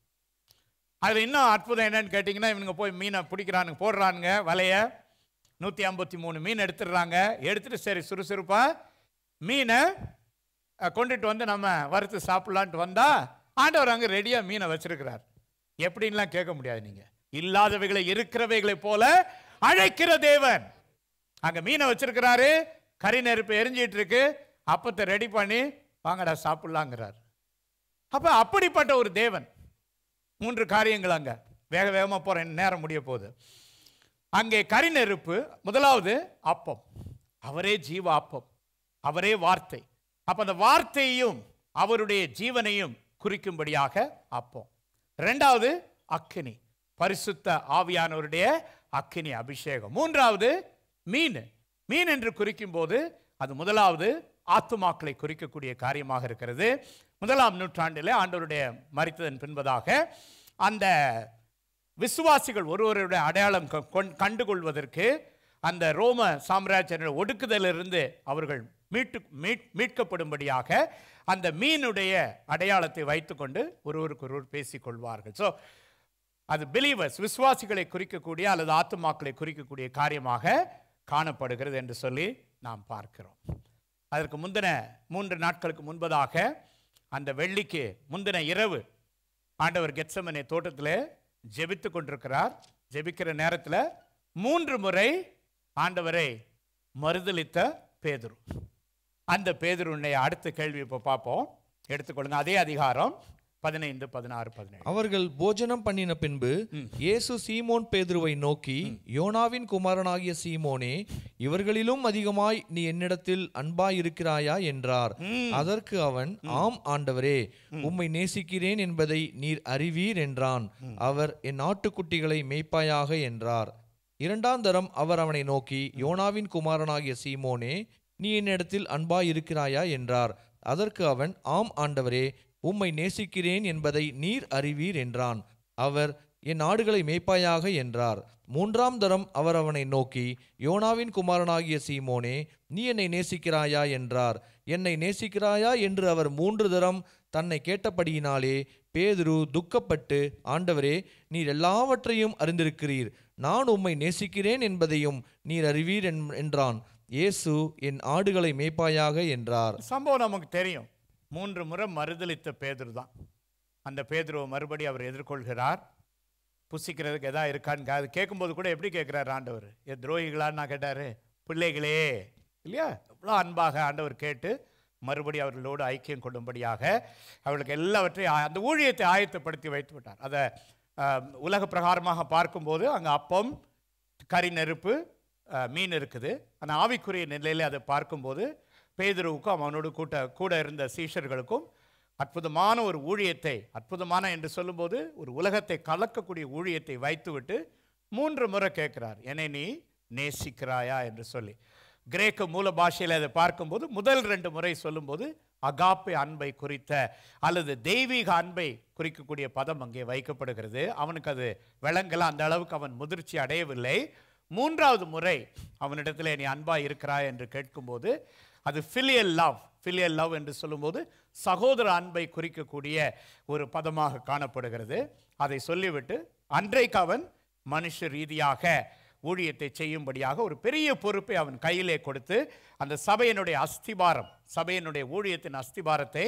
அதில் இன்னும் அற்புதம் என்னன்னு கேட்டிங்கன்னா, இவனுங்க போய் மீனை பிடிக்கிறானுங்க, போடுறானுங்க வலைய, 153 மீன் எடுத்துடுறாங்க. எடுத்துட்டு சரி சுறுசுறுப்பாக மீனை கொண்டுட்டு வந்து நம்ம வறுத்து சாப்பிட்லான்ட்டு வந்தால் ஆண்டவர் அங்கே ரெடியாக மீனை வச்சிருக்கிறார். எப்படின்லாம் கேட்க முடியாது. நீங்கள் இல்லாதவைகளை இருக்கிறவைகளை போல அழைக்கிற தேவன். அங்கே மீனை வச்சிருக்கிறாரு, கறி நெருப்பு எரிஞ்சிட்டு இருக்கு, அப்பத்தை ரெடி பண்ணி வாங்கடா சாப்பிட்லாங்கிறார். அப்போ அப்படிப்பட்ட ஒரு தேவன். 3 காரியங்கள் அங்கே வேக வேகமாக போகிற நேரம் முடிய போகுது. அங்கே கறி நெருப்பு, முதலாவது அப்பம், அவரே ஜீவ அப்பம், அவரே வார்த்தை. அப்போ அந்த வார்த்தையையும் அவருடைய ஜீவனையும் குறிக்கும்படியாக அப்பம். 2வது அக்கினி, பரிசுத்த ஆவியானவருடைய அக்கினி அபிஷேகம். 3வது மீன். மீன் என்று குறிக்கும் போது அது முதலாவது ஆத்துமாக்களை குறிக்கக்கூடிய காரியமாக இருக்கிறது. 1ஆம் நூற்றாண்டிலே ஆண்டவருடைய மரித்ததன் பின்பதாக அந்த விசுவாசிகள் ஒருவருடைய அடையாளம் கண்டுகொள்வதற்கு அந்த ரோம சாம்ராஜ்ய ஒடுக்குதலிருந்து அவர்கள் மீட்கப்படும்படியாக அந்த மீனுடைய அடையாளத்தை வைத்துக்கொண்டு ஒருவருக்கொருவர் பேசிக்கொள்வார்கள். ஸோ அது பிலீவர்ஸ், விசுவாசிகளை குறிக்கக்கூடிய அல்லது ஆத்துமாக்களை குறிக்கக்கூடிய காரியமாக காணப்படுகிறது என்று சொல்லி நாம் பார்க்கிறோம். அதற்கு முந்தின 3 நாட்களுக்கு முன்பதாக அந்த வெள்ளிக்கு முந்தின இரவு ஆண்டவர் கெத்செமனே தோட்டத்தில் ஜெபித்து கொண்டிருக்கிறார். ஜெபிக்கிற நேரத்தில் 3 முறை ஆண்டவரை மறுதலித்த பேதுரு. அந்த பேதுருடைய அடுத்த கேள்வி இப்போ பார்ப்போம், எடுத்துக்கொள்ளுங்க. அதே அதிகாரம் 15, 16, 17. அவர்கள் போஜனம் பண்ணின பின்பு இயேசு சீமோன் பேதுருவை நோக்கி, யோனாவின் குமாரனாகிய சீமோனே, இவர்களிலும் அதிகமாய் நீ என்னிடத்தில் அன்பாயிருக்கிறாயா என்றார். அதற்கு அவன், ஆம் ஆண்டவரே, உம்மை நேசிக்கிறேன் என்பதை நீர் அறிவீர் என்றான். அவர், என் ஆட்டுக்குட்டிகளை மேய்ப்பாயாக என்றார். 2ஆம் தரம் அவர் அவனை நோக்கி, யோனாவின் குமாரனாகிய சீமோனே, நீ என்னிடத்தில் அன்பாயிருக்கிறாயா என்றார். அதற்கு அவன், ஆம் ஆண்டவரே, உம்மை நேசிக்கிறேன் என்பதை நீர் அறிவீர் என்றான். அவர், என் ஆடுகளை மேய்ப்பாயாக என்றார். 3ஆம் தரம் அவர் அவனை நோக்கி, யோனாவின் குமாரனாகிய சீமோனே, நீ என்னை நேசிக்கிறாயா என்றார். என்னை நேசிக்கிறாயா என்று அவர் 3 தரம் தன்னை கேட்டபடியினாலே பேதுரு துக்கப்பட்டு, ஆண்டவரே, நீர் எல்லாவற்றையும் அறிந்திருக்கிறீர், நான் உம்மை நேசிக்கிறேன் என்பதையும் நீர் அறிவீர் என்றான். இயேசு, என் ஆடுகளை மேய்ப்பாயாக என்றார். சம்பவம் நமக்கு தெரியும். 3 முறை மறுதலித்த பேதுரு தான். அந்த பேதுருவை மறுபடியும் அவர் எதிர்கொள்கிறார். புசிக்கிறதுக்கு எதா இருக்கான்னு அது கேட்கும்போது கூட எப்படி கேட்குறாரு ஆண்டவர்? துரோகிகளான்னு நான் கேட்டார், பிள்ளைகளே இல்லையா? எவ்வளோ அன்பாக ஆண்டவர் கேட்டு மறுபடியும் அவர்களோடு ஐக்கியம் கொள்ளும்படியாக அவர்களுக்கு எல்லாவற்றையும் அந்த ஊழியத்தை ஆயத்தப்படுத்தி வைத்து விட்டார். அதை உலக பிரகாரமாக பார்க்கும்போது அங்கே அப்பம், கறி, நெருப்பு, மீன் இருக்குது. அந்த ஆவிக்குரிய நிலையில் அதை பார்க்கும்போது பேதுருவுக்கும் அவனோடு கூட இருந்த சீஷர்களுக்கும் அற்புதமான ஒரு ஊழியத்தை, அற்புதமான என்று சொல்லும்போது ஒரு உலகத்தை கலக்கக்கூடிய ஊழியத்தை வைத்துவிட்டு 3 முறை கேட்கிறார், என்னை நீ நேசிக்கிறாயா என்று சொல்லி. கிரேக்க மூல பாஷையில் அதை பார்க்கும்போது முதல் 2 முறை சொல்லும்போது அகாப்பே அன்பை குறித்த அல்லது தெய்வீக அன்பை குறிக்கக்கூடிய பதம் அங்கே வைக்கப்படுகிறது. அவனுக்கு அது விளங்கல, அந்த அளவுக்கு அவன் முதிர்ச்சி அடையவில்லை. 3ஆவது முறை அவனிடத்தில் நீ அன்பா இருக்கிறாய் என்று கேட்கும்போது அது ஃபிலியல் லவ் என்று சொல்லும்போது சகோதர அன்பை குறிக்கக்கூடிய ஒரு பதமாக காணப்படுகிறது. அதை சொல்லிவிட்டு அன்றைக்கு அவன் மனுஷ ரீதியாக ஊழியத்தை செய்யும்படியாக ஒரு பெரிய பொறுப்பை அவன் கையிலே கொடுத்து அந்த சபையினுடைய அஸ்திபாரம், சபையினுடைய ஊழியத்தின் அஸ்திபாரத்தை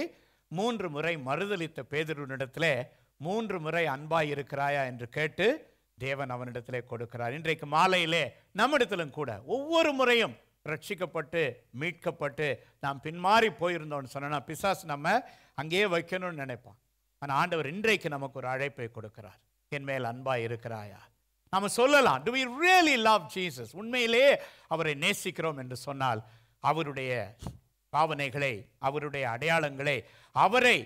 3 முறை மறுதலித்த பேதுருவினிடத்தில் 3 முறை அன்பாய் இருக்கிறாயா என்று கேட்டு தேவன் அவனிடத்திலே கொடுக்கிறார். இன்றைக்கு மாலையிலே நம்மிடத்திலும் கூட ஒவ்வொரு முறையும் ரட்சிக்கப்பட்டு மீட்கப்பட்டு நாம் பின்மாறி போயிருந்தோம்னு சொன்னா பிசாசு நம்ம அங்கேயே வைக்கணும்னு நினைப்பான். ஆனால் ஆண்டவர் இன்றைக்கு நமக்கு ஒரு அழைப்பை கொடுக்கிறார், என் மேல் அன்பாய் இருக்கிறாயா? நம்ம சொல்லலாம், do we really love Jesus? உண்மையிலேயே அவரை நேசிக்கிறோம் என்று சொன்னால் அவருடைய பாவனைகளை, அவருடைய அடையாளங்களை, அவரை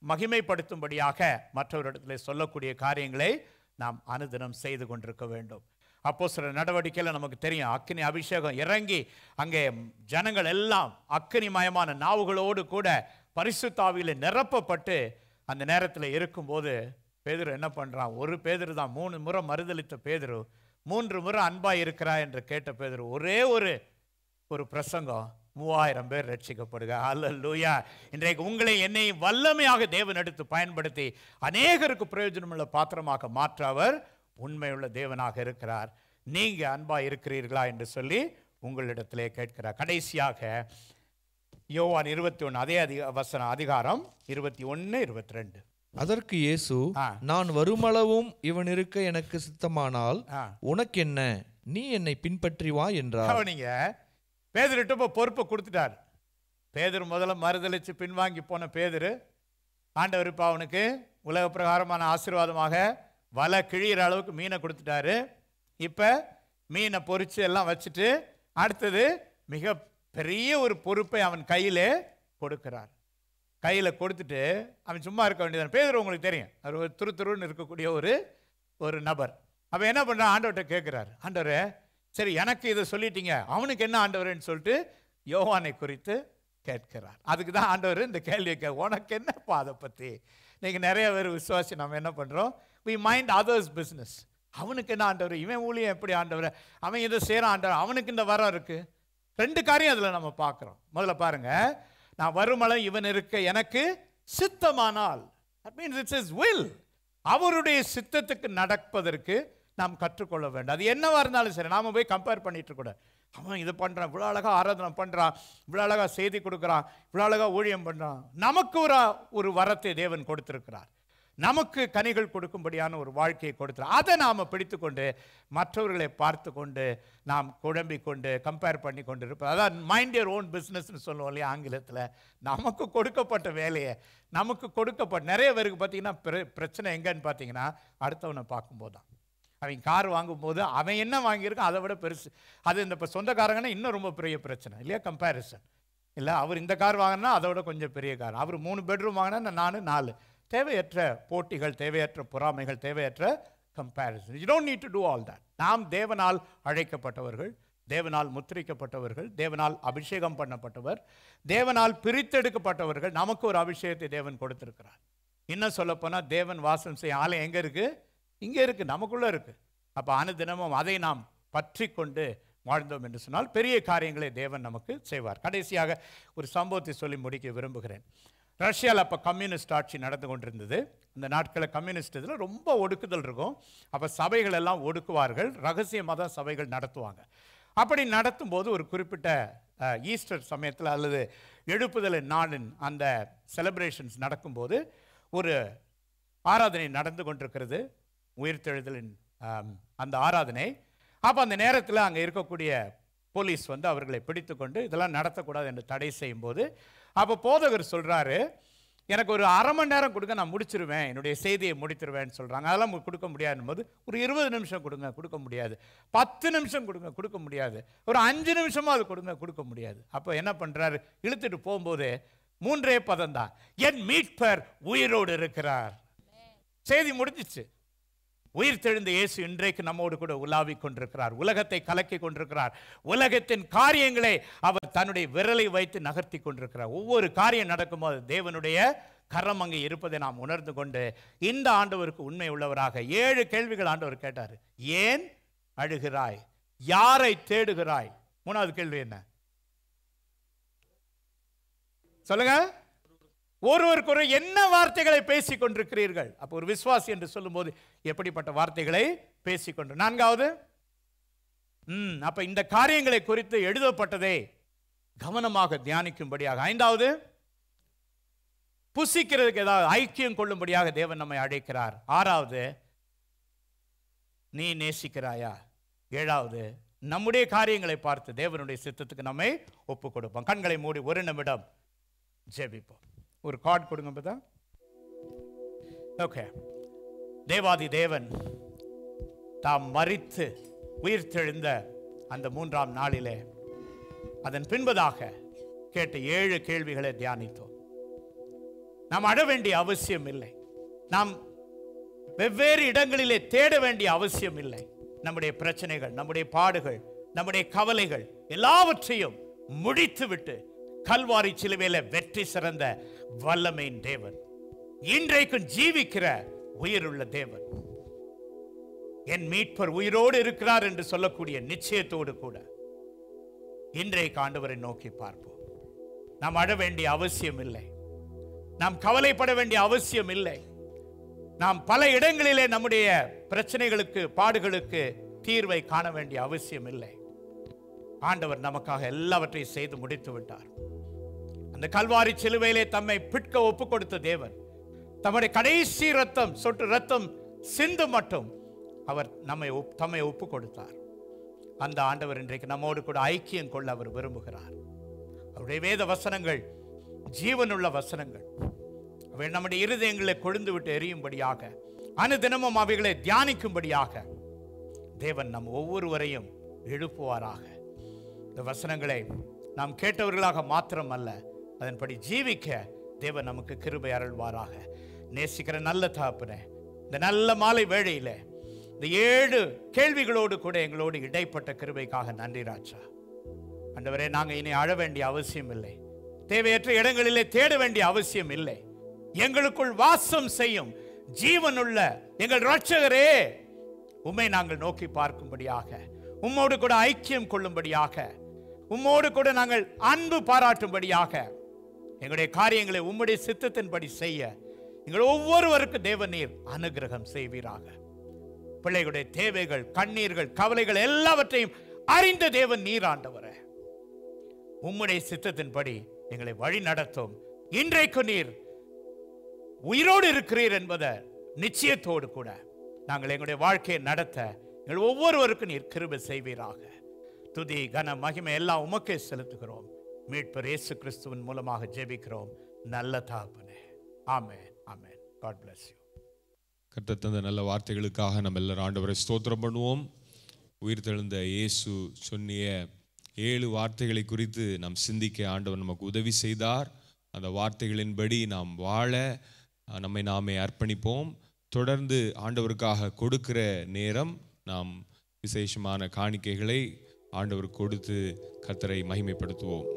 மகிமைப்படுத்தும்படியாக மற்றவரிடத்தில் சொல்லக்கூடிய காரியங்களை நாம் அனுதினம் செய்து கொண்டிருக்க வேண்டும். அப்போஸ்தலர் நடவடிக்கையில் நமக்கு தெரியும், அக்கினி அபிஷேகம் இறங்கி அங்கே ஜனங்கள் எல்லாம் அக்கினிமயமான நாவுகளோடு கூட பரிசுத்த ஆவியில் நிரப்பப்பட்டு அந்த நேரத்தில் இருக்கும்போது பேதுரு என்ன பண்ணுறான்? ஒரு பேதுரு தான் 3 முறை மறுதலித்த பேதுரு 3 முறை அன்பாய் இருக்கிறா என்று கேட்ட பேதுரு ஒரே ஒரு பிரசங்கம் 3000 பேர் ரட்சிக்கப்படுக. அல்லேலூயா. இன்றைக்கு உங்களை என்னையும் வல்லமையாக தேவன் எடுத்து பயன்படுத்தி அநேகருக்கு பிரயோஜனமுள்ள பாத்திரமாக மாற்ற அவர் உண்மையுள்ள தேவனாக இருக்கிறார். நீங்க அன்பா இருக்கிறீர்களா என்று சொல்லி உங்களிடத்திலே கேட்கிறார். கடைசியாக யோவான் 21 அதே அதிகாரம் 21, 22. அதற்கு இயேசு, நான் வருமளவும் இவன் இருக்க எனக்கு சித்தமானால் உனக்கென்ன, நீ என்னை பின்பற்றி வா என்றார். நீங்க பேதுருட்ட இப்போ பொறுப்பை கொடுத்துட்டார். பேதுரு முதல்ல மறுதலிச்சு பின்வாங்கி போன பேதுரு ஆண்டவர் இப்போ அவனுக்கு உலக பிரகாரமான ஆசீர்வாதமாக வலை கிழிகிற அளவுக்கு மீனை கொடுத்துட்டாரு. இப்போ மீனை பொறிச்சு எல்லாம் வச்சுட்டு அடுத்தது மிக பெரிய ஒரு பொறுப்பை அவன் கையிலே கொடுக்கிறார். கையில் கொடுத்துட்டு அவன் சும்மா இருக்க வேண்டியதான். பேதுரு உங்களுக்கு தெரியும், அவர் ஒரு துருத்துருன்னு இருக்கக்கூடிய ஒரு நபர். அப்போ என்ன பண்ணுறான்? ஆண்டவர்கிட்ட கேட்குறாரு, ஆண்டவரே சரி எனக்கு இதை சொல்லிட்டீங்க, அவனுக்கு என்ன ஆண்டவரேன்னு சொல்லிட்டு யோவானை குறித்து கேட்கிறார். அதுக்கு தான் ஆண்டவர் இந்த கேள்வியை உனக்கு என்னப்பா அதை பற்றி. நீங்கள் நிறைய பேர் விசுவாசி நம்ம என்ன பண்ணுறோம், we mind others business. அவனுக்கு என்ன ஆண்டவர், இவன் ஊழியம் எப்படி ஆண்டவர், அவன் இதை செய்கிறான் ஆண்டவர், அவனுக்கு இந்த வரம் இருக்குது. 2 காரியம் அதுல நம்ம பார்க்கிறோம். முதல்ல பாருங்க, நான் வருமளம் இவன் இருக்க எனக்கு சித்தமானால், that means it's his will. அவருடைய சித்தத்துக்கு நடப்பதற்கு நாம் கற்றுக்கொள்ள வேண்டும். அது என்னவா இருந்தாலும் சரி, நாம போய் கம்பேர் பண்ணிட்டு கூட, அவன் இது பண்றான், இவ்வளவு அழகா ஆராதனை பண்றான், இவ்வளவு அழகா செய்தி கொடுக்குறான், இவ்வளவு அழகா ஊழியம் பண்றான். நமக்கு ஒரு வரத்தை தேவன் கொடுத்திருக்கிறார், நமக்கு கனிகள் கொடுக்கும்படியான ஒரு வாழ்க்கையை கொடுத்தார். அதை நாம் பிடித்துக்கொண்டு மற்றவர்களை பார்த்து கொண்டு நாம் குழம்பிக் கொண்டு கம்பேர் பண்ணி கொண்டு இருப்போம். அதான் மைண்ட் யுவர் ஓன் பிஸ்னஸ்ன்னு சொல்லுவோம் இல்லையா ஆங்கிலத்தில். நமக்கு கொடுக்கப்பட்ட வேலையை நமக்கு கொடுக்கப்பட்ட, நிறைய பேருக்கு பார்த்தீங்கன்னா பிரச்சனை எங்கன்னு பார்த்தீங்கன்னா அடுத்தவனை பார்க்கும்போது தான். அவன் கார் வாங்கும்போது அவன் என்ன வாங்கியிருக்கான் அதை விட பெருசு. அது இந்த இப்போ சொந்தக்காரங்கன்னா இன்னும் ரொம்ப பெரிய பிரச்சனை இல்லையா, கம்பேரிசன். இல்லை அவர் இந்த கார் வாங்கினா அதை விட கொஞ்சம் பெரிய கார், அவர் 3 பெட்ரூம் வாங்கினா நான் 4. தேவையற்ற போட்டிகள், தேவையற்ற பொறாமைகள், தேவையற்ற comparison. You don't need to do all that. நாம் தேவனால் அழைக்கப்பட்டவர்கள், தேவனால் முத்திரிக்கப்பட்டவர்கள், தேவனால் அபிஷேகம் பண்ணப்பட்டவர், தேவனால் பிரித்தெடுக்கப்பட்டவர்கள். நமக்கு ஒரு அபிஷேகத்தை தேவன் கொடுத்திருக்கிறார். இன்னும் சொல்லப்போனால் தேவன் வாசம் செய்ய ஆலயம் எங்கே இருக்குது? இங்கே இருக்குது, நமக்குள்ளே இருக்குது. அப்போ அனுதினமும் அதை நாம் பற்றி கொண்டு வாழ்ந்தோம் என்று சொன்னால் பெரிய காரியங்களை தேவன் நமக்கு செய்வார். கடைசியாக ஒரு சம்பவத்தை சொல்லி முடிக்க விரும்புகிறேன். ரஷ்யாவில் அப்போ கம்யூனிஸ்ட் ஆட்சி நடந்து கொண்டிருந்தது. அந்த நாட்களில் கம்யூனிஸ்ட் இதில் ரொம்ப ஒடுக்குதல் இருக்கும். அப்போ சபைகள் எல்லாம் ஒடுக்குவார்கள், ரகசியமாக தான் சபைகள் நடத்துவாங்க. அப்படி நடத்தும் போது ஒரு குறிப்பிட்ட ஈஸ்டர் சமயத்தில் அல்லது எழுப்புதல் நாளின் அந்த செலிப்ரேஷன்ஸ் நடக்கும்போது ஒரு ஆராதனை நடந்து கொண்டிருக்கிறது, உயிர்த்தெழுதலின் அந்த ஆராதனை. அப்போ அந்த நேரத்தில் அங்கே இருக்கக்கூடிய போலீஸ் வந்து அவர்களை பிடித்து கொண்டு இதெல்லாம் நடத்தக்கூடாது என்று தடை செய்யும் போது, அப்போ போதகர் சொல்கிறாரு, எனக்கு ஒரு அரை மணி நேரம் கொடுங்க, நான் முடிச்சிருவேன், என்னுடைய செய்தியை முடித்திருவேன்னு சொல்கிறாங்க. அதெல்லாம் கொடுக்க முடியாதுன்னு போது, ஒரு 20 நிமிஷம் கொடுங்க, கொடுக்க முடியாது. 10 நிமிஷம் கொடுங்க, கொடுக்க முடியாது. ஒரு 5 நிமிஷமாக அது கொடுங்க, கொடுக்க முடியாது. அப்போ என்ன பண்ணுறாரு, இழுத்துட்டு போகும்போது 3 பதம் தான், என் மீட்பர் உயிரோடு இருக்கிறார். செய்தி முடிஞ்சிச்சு. உயிர் தெழுந்த இயேசு இன்றைக்கு நம்மோடு கூட உலாவி கொண்டிருக்கிறார், உலகத்தை கலக்கி கொண்டிருக்கிறார். உலகத்தின் காரியங்களை அவர் தன்னுடைய விரலை வைத்து நகர்த்தி கொண்டிருக்கிறார். ஒவ்வொரு காரியம் நடக்கும்போது தேவனுடைய கரம் அங்கே இருப்பதை நாம் உணர்ந்து கொண்டு இந்த ஆண்டவருக்கு உண்மை உள்ளவராக 7 கேள்விகள் ஆண்டவர் கேட்டார். ஏன் அழுகிறாய்? யாரை தேடுகிறாய்? 3வது கேள்வி என்ன சொல்லுங்க? ஒருவருக்கு என்ன வார்த்தைகளை பேசிக் கொண்டிருக்கிறீர்கள்? அப்போ ஒரு விசுவாசி என்று சொல்லும் போது எப்படிப்பட்ட வார்த்தைகளை பேசிக்கொண்டு. 4வது, அப்ப இந்த காரியங்களை குறித்து எழுதப்பட்டதை கவனமாக தியானிக்கும்படியாக. 5வது, புசிக்கிறதுக்கு ஏதாவது ஐக்கியம் கொள்ளும்படியாக தேவன் நம்மை அழைக்கிறார். 6வது, நீ நேசிக்கிறாயா? 7வது, நம்முடைய காரியங்களை பார்த்து தேவனுடைய சித்தத்துக்கு நம்மை ஒப்பு கொடுப்போம். கண்களை மூடி ஒரு நிமிடம் ஜெபிப்போம். ஒரு கார்டு கொடுங்க பார்த்தா. ஓகே. தேவாதி தேவன் தாம் மரித்து உயிர்த்தெழுந்த அந்த 3ஆம் நாளிலே அதன் பின்பதாக கேட்ட 7 கேள்விகளை தியானித்தோம். நாம் அழ வேண்டிய அவசியம் இல்லை, நாம் வெவ்வேறு இடங்களிலே தேட வேண்டிய அவசியம் இல்லை. நம்முடைய பிரச்சனைகள், நம்முடைய பாடுகள், நம்முடைய கவலைகள் எல்லாவற்றையும் முடித்துவிட்டு கல்வாரி சிலுவையில வெற்றி சிறந்த வல்லமையின் தேவன், இன்றைக்கும் ஜீவிக்கிற உயிருள்ள தேவன், என் மீட்பர் உயிரோடு இருக்கிறார் என்று சொல்லக்கூடிய நிச்சயத்தோடு கூட இன்றைக்கு ஆண்டவரை நோக்கி பார்ப்போம். நாம் அழ வேண்டிய அவசியம் இல்லை, நாம் கவலைப்பட வேண்டிய அவசியம் இல்லை. நாம் பல இடங்களிலே நம்முடைய பிரச்சனைகளுக்கு, பாடுகளுக்கு தீர்வை காண வேண்டிய அவசியம் இல்லை. ஆண்டவர் நமக்காக எல்லாவற்றையும் செய்து முடித்து விட்டார். அந்த கல்வாரி சிலுவையிலே தம்மை பிட்க ஒப்பு கொடுத்த தேவன், தம்முடைய கடைசி ரத்தம் சொட்டு ரத்தம் சிந்து மட்டும் அவர் தம்மை ஒப்பு கொடுத்தார். அந்த ஆண்டவர் இன்றைக்கு நம்மோடு கூட ஐக்கியம் கொள்ள அவர் விரும்புகிறார். அவருடைய வேத வசனங்கள் ஜீவனுள்ள வசனங்கள், அவை நம்முடைய இருதயங்களை கொழுந்து விட்டு எரியும்படியாக, அனுதினமும் அவைகளை தியானிக்கும்படியாக தேவன் நம் ஒவ்வொருவரையும் எழுப்புவாராக. இந்த வசனங்களை நாம் கேட்டவர்களாக மாத்திரம் அல்ல, அதன்படி ஜீவிக்க தேவன் நமக்கு கிருபை அருள்வாராக. நேசிக்கிற நல்ல தகப்பனே, இந்த நல்ல மாலை வேளையில இந்த 7 கேள்விகளோடு கூட எங்களோடு இடைப்பட்ட கிருபைக்காக நன்றி ராஜா. ஆண்டவரே, நாங்கள் இனி அழ வேண்டிய அவசியம் இல்லை, தேவையற்ற இடங்களிலே தேட வேண்டிய அவசியம் இல்லை. எங்களுக்குள் வாசம் செய்யும் ஜீவனுள்ள எங்கள் இரட்சகரே, உம்மை நாங்கள் நோக்கி பார்க்கும்படியாக, உம்மோடு கூட ஐக்கியம் கொள்ளும்படியாக, உம்மோடு கூட நாங்கள் அன்பு பாராட்டும்படியாக எங்களுடைய காரியங்களை உம்முடைய சித்தத்தின்படி செய்ய எங்கள் ஒவ்வொருவருக்கும் தேவ நீர் அனுகிரகம் செய்வீராக. பிள்ளைகளுடைய தேவைகள், கண்ணீர்கள், கவலைகள் எல்லாவற்றையும் அறிந்த தேவன் நீர் ஆண்டவரே. உம்முடைய சித்தத்தின்படி எங்களை வழி நடத்தும். இன்றைக்கு நீர் உயிரோடு இருக்கிறீர் என்பதை நிச்சயத்தோடு கூட நாங்கள் எங்களுடைய வாழ்க்கையை நடத்த எங்கள் ஒவ்வொருவருக்கும் நீர் கிருபை செய்வீராக. துதி, கன, மகிமை எல்லாம் உமக்கே செலுத்துகிறோம். மீட்பர் இயேசு கிறிஸ்துவின் மூலமாக ஜெபிக்கிறோம் நல்ல தகப்பனே. ஆமென், ஆமென். God bless you. கர்த்தர் தந்த நல்ல வார்த்தைகளுக்காக நம்ம எல்லாரும் ஆண்டவரை ஸ்தோத்திரம் பண்ணுவோம். உயிர் தெழுந்த இயேசு சொன்னிய 7 வார்த்தைகளை குறித்து நாம் சிந்திக்க ஆண்டவர் நமக்கு உதவி செய்தார். அந்த வார்த்தைகளின்படி நாம் வாழ நம்மை நாமே அர்ப்பணிப்போம். தொடர்ந்து ஆண்டவருக்காக கொடுக்கிற நேரம் நாம் விசேஷமான காணிக்கைகளை ஆண்டவர் கொடுத்து கர்த்தரை மகிமைப்படுத்துவோம்.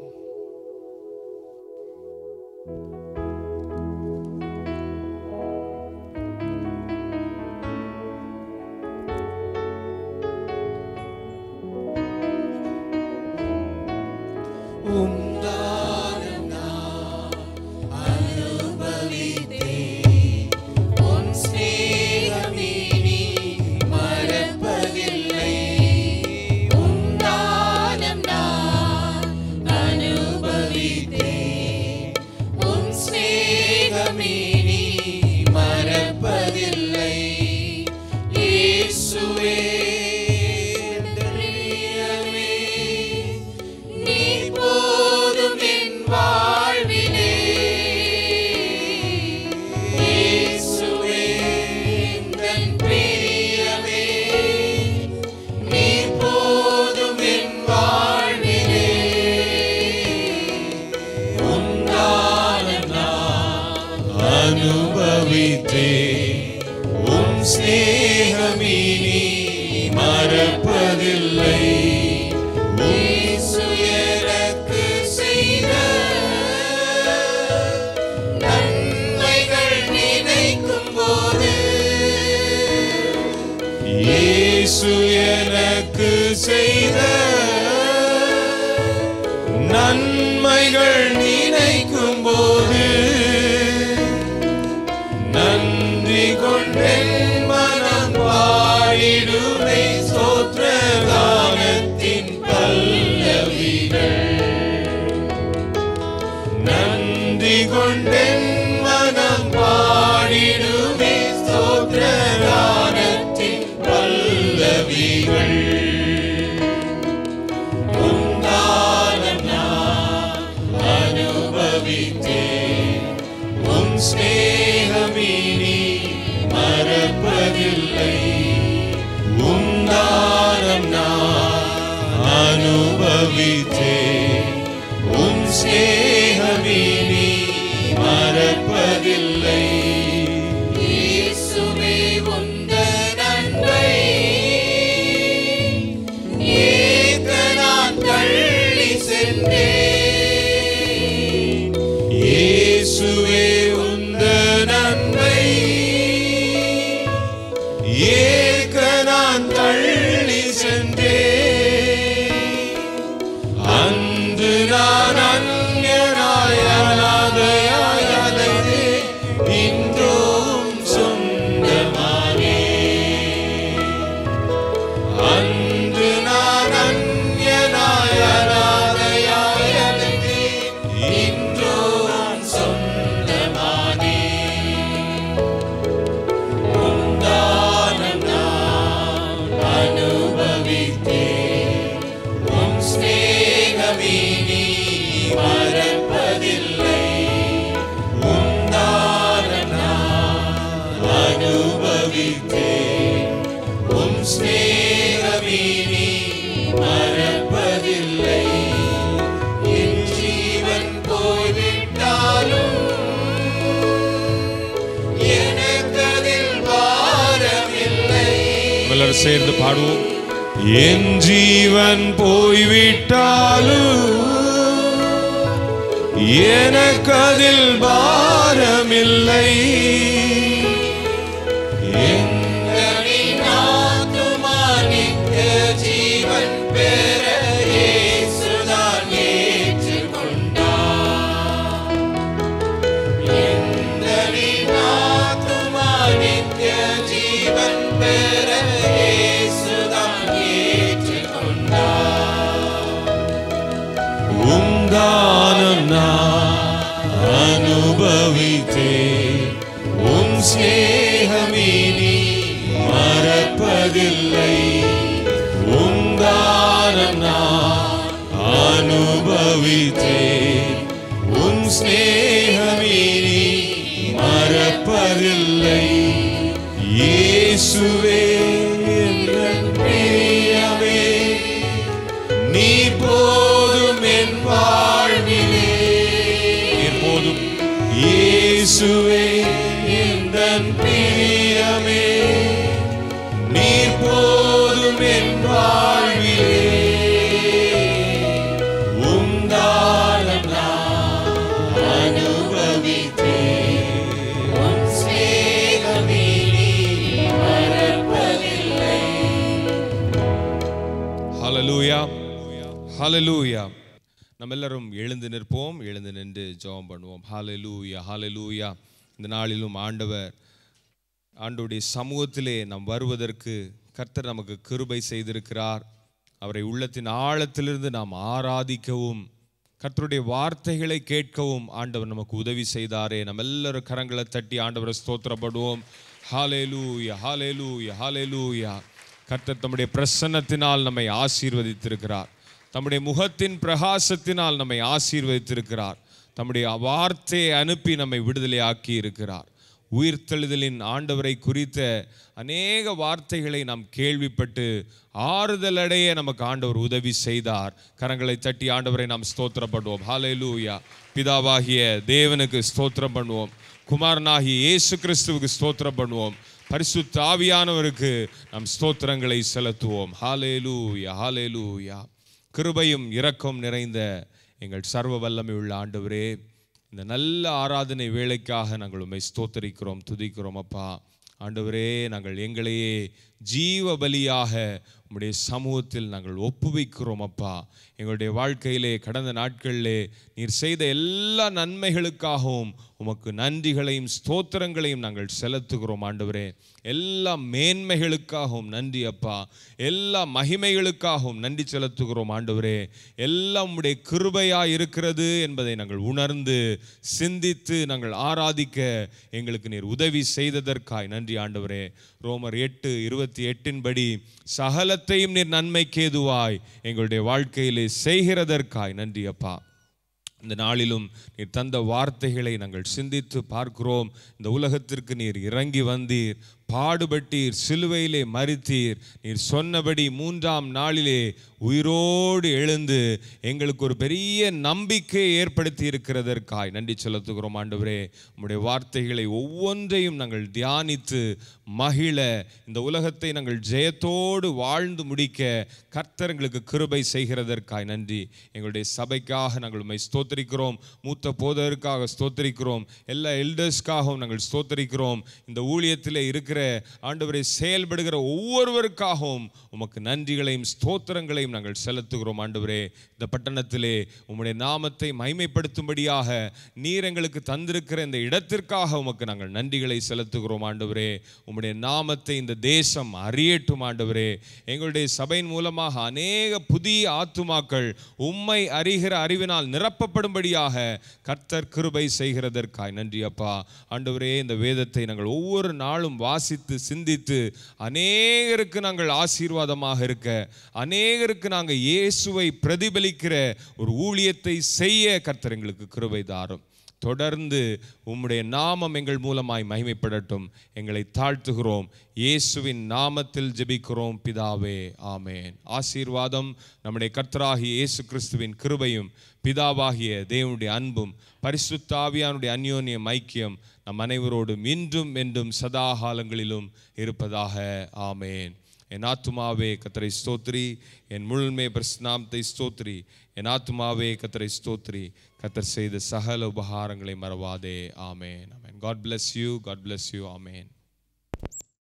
நன்மைகள் நினைக்கும் போது நன்றி கொண்டேன் மனம் பாடிடுமே ஸ்தோத்திர கானத்தின் பல்லவிகள். நன்றி கொண்டேன் மனம் பாடிடுமே ஸ்தோத்திர கானத்தின் பல்லவிகள். ஸ்நேகமினி மறப்பதில்லை. உந்தானம் நான் அனுபவித்தேன். உன் ஸ்நேகமினி மறப்பதில்லை. இயேசுவே உந்தன் அன்பை ஏற்க நான் தள்ளி சென்றேன். இயேசுவே நன்மை ஏற்க நான் தள்ளி சென்றேன். அன்று நான் அந்நியனாய் அனாதையாய் அலைந்தே இன்றும் சொந்தமானேன். அன்று நான் அந்நியனாய் அனாதையாய் அலைந்தே இன்றும் சொந்தமானேன். ஸ்நேகமினி மறப்பதில்லை. உந்தானம் நான் அனுபவித்தேன். உன் ஸ்நேகமினி மறப்பதில்லை. என் ஜீவன் போய்விட்டாலும் எனக்கதில் பாரமில்லை. எல்லாரும் சேர்ந்து பாடுவோம். என் ஜீவன் போய்விட்டாலும் எனக்கதில் பாரமில்லை. எங்களின் ஆத்துமா நித்திய ஜீவன் பெற இயேசுதான் தானம் நான் அனுபவித்தேன். உன் ஸ்நேகமினி மறப்பதில்லை. இயேசுவே என் பிரியமே, நீ போதும் என் வாழ்விலே. எப்போதும் இயேசுவே என் பிரியமே, நீர் போதும் என் வாழ்விலே. உந்தானம் நான் அனுபவித்தேன். உன் ஸ்நேகமினி மறப்பதில்லை. ஹல்லேலூயா, ஹல்லேலூயா. நம்ம எல்லாரும் எழுந்து நிற்போம், எழுந்து நின்று ஜெபம் பண்ணுவோம். ஹல்லேலூயா, ஹல்லேலூயா. இந்த நாளிலும் ஆண்டவருடைய சமூகத்திலே நாம் வருவதற்கு கர்த்தர் நமக்கு கிருபை செய்திருக்கிறார். அவரை உள்ளத்தின் ஆழத்திலிருந்து நாம் ஆராதிக்கவும், கர்த்தருடைய வார்த்தைகளை கேட்கவும் ஆண்டவர் நமக்கு உதவி செய்தாரே. நம்ம எல்லாரும் கரங்களை தட்டி ஆண்டவரை ஸ்தோத்திரப்படுவோம். ஹல்லேலூயா, ஹல்லேலூயா, ஹல்லேலூயா. கர்த்தர் தம்முடைய பிரசன்னத்தினால் நம்மை ஆசீர்வதித்திருக்கிறார். தம்முடைய முகத்தின் பிரகாசத்தினால் நம்மை ஆசீர்வதித்திருக்கிறார். தம்முடைய வார்த்தையை அனுப்பி நம்மை விடுதலையாக்கி இருக்கிறார். உயிர்த்தெழுதலின் ஆண்டவரை குறித்த அநேக வார்த்தைகளை நாம் கேள்விப்பட்டு ஆறுதல் அடைய நமக்கு ஆண்டவர் உதவி செய்தார். கரங்களை தட்டி ஆண்டவரை நாம் ஸ்தோத்திரப்படுவோம். ஹல்லேலூயா. பிதாவாகிய தேவனுக்கு ஸ்தோத்திரம் பண்ணுவோம். குமாரனாகிய இயேசு கிறிஸ்துவுக்கு ஸ்தோத்திரம் பண்ணுவோம். பரிசுத்த ஆவியானவருக்கு நாம் ஸ்தோத்திரங்களை செலுத்துவோம். ஹல்லேலூயா, ஹல்லேலூயா. கிருபையும் இரக்கம் நிறைந்த எங்கள் சர்வ வல்லமை உள்ள ஆண்டவரே, இந்த நல்ல ஆராதனை வேளைக்காக நாங்கள் உம்மை ஸ்தோத்தரிக்கிறோம், துதிக்கிறோம். அப்பா ஆண்டவரே, நாங்கள் எங்களையே ஜீவ பலியாக உம்முடைய சமூகத்தில் நாங்கள் ஒப்புவிக்கிறோம். அப்பா, எங்களுடைய வாழ்க்கையிலே கடந்த நாட்களிலே நீர் செய்த எல்லா நன்மைகளுக்காகவும் உமக்கு நன்றிகளையும் ஸ்தோத்திரங்களையும் நாங்கள் செலுத்துகிறோம். ஆண்டவரே, எல்லா மேன்மைகளுக்காகவும் நன்றி அப்பா, எல்லா மகிமைகளுக்காகவும் நன்றி செலுத்துகிறோம். ஆண்டவரே, எல்லாம் உம்முடைய கிருபையாக இருக்கிறது என்பதை நாங்கள் உணர்ந்து சிந்தித்து நாங்கள் ஆராதிக்க எங்களுக்கு நீர் உதவி செய்ததற்காய் நன்றி. ஆண்டவரே, ரோமர் 8:28 படி சகலத்தையும் நீர் நன்மைக்கு ஏதுவாய் எங்களுடைய வாழ்க்கையிலே செய்கிறதற்காய் நன்றி அப்பா. இந்த நாளிலும் நீர் தந்த வார்த்தைகளை நாங்கள் சிந்தித்து பார்க்கிறோம். இந்த உலகத்திற்கு நீர் இறங்கி வந்தீர், பாடுபட்டீர், சிலுவையிலே மரித்தீர். நீர் சொன்னபடி 3ஆம் நாளிலே உயிரோடு எழுந்து எங்களுக்கு ஒரு பெரிய நம்பிக்கை ஏற்படுத்தி இருக்கிறதற்காய் நன்றி செலுத்துகிறோம். ஆண்டவரே, உம்முடைய வார்த்தைகளை ஒவ்வொன்றையும் நாங்கள் தியானித்து மகிழ, இந்த உலகத்தை நாங்கள் ஜெயத்தோடு வாழ்ந்து முடிக்க கர்த்தர் எங்களுக்கு கிருபை செய்கிறதற்காய் நன்றி. எங்களுடைய சபைக்காக நாங்கள் உம்மை ஸ்தோத்திரிக்கிறோம். மூத்த போதகருக்காக ஸ்தோத்திரிக்கிறோம். எல்லா எல்டர்ஸ்க்காகவும் நாங்கள் ஸ்தோத்திரிக்கிறோம். இந்த ஊழியத்தில் இருக்கிற ஆண்டவரை செயல்படுகிற ஒவ்வொருவருக்காகவும் உமக்கு நன்றிகளையும் ஸ்தோத்திரங்களையும் நாங்கள் செலுத்துகிறோம். ஆண்டவரே, இந்த பட்டணத்திலே உம்முடைய நாமத்தை மகிமைப்படுத்தும்படியாக நீர் எங்களுக்கு தந்திருக்கிற இந்த இடத்திற்காக உமக்கு நாங்கள் நன்றிகளை செலுத்துகிறோம். ஆண்டவரே, உம்முடைய நாமத்தை இந்த தேசம் அறியட்டும். ஆண்டவரே, எங்களுடைய சபையின் மூலமாக அநேக புதிய ஆத்துமாக்கள் உம்மை அறிகிற அறிவினால் நிரப்பப்படும்படியாக கர்த்தர் கிருபை செய்கிறதற்காய் நன்றி அப்பா. ஆண்டவரே, இந்த வேதத்தை நாங்கள் ஒவ்வொரு நாளும் வாசித்து சிந்தித்து அநேகருக்கு நாங்கள் ஆசீர்வாதமாக இருக்க, அநேகருக்கு நாங்கள் இயேசுவை பிரதிபலிக்கிற ஒரு ஊழியத்தை செய்ய கர்த்தர் எங்களுக்கு கிருபை தாரும். தொடர்ந்து உம்முடைய நாமம் எங்கள் மூலமாய் மகிமைப்படட்டும். எங்களை தாழ்த்துகிறோம். இயேசுவின் நாமத்தில் ஜெபிக்கிறோம் பிதாவே, ஆமேன். ஆசீர்வாதம் நம்முடைய கர்த்தராகிய இயேசு கிறிஸ்துவின் கிருபையும் பிதாவாகிய தேவனுடைய அன்பும் பரிசுத்த ஆவியானுடைய அந்யோன்ய ஐக்கியம் நம் அனைவரோடும் இன்றும் என்றும் சதா காலங்களிலும் இருப்பதாக, ஆமேன். என் ஆத்துமாவே கர்த்தரை ஸ்தோத்திரி, என் முழுமை பிரஸ்நாமத்தை ஸ்தோத்திரி. என் ஆத்துமாவே கர்த்தரை ஸ்தோத்திரி, கர்த்தர் செய்த சகல உபகாரங்களை மறவாதே, ஆமேன். ஆமேன். God bless you. God bless you. Amen.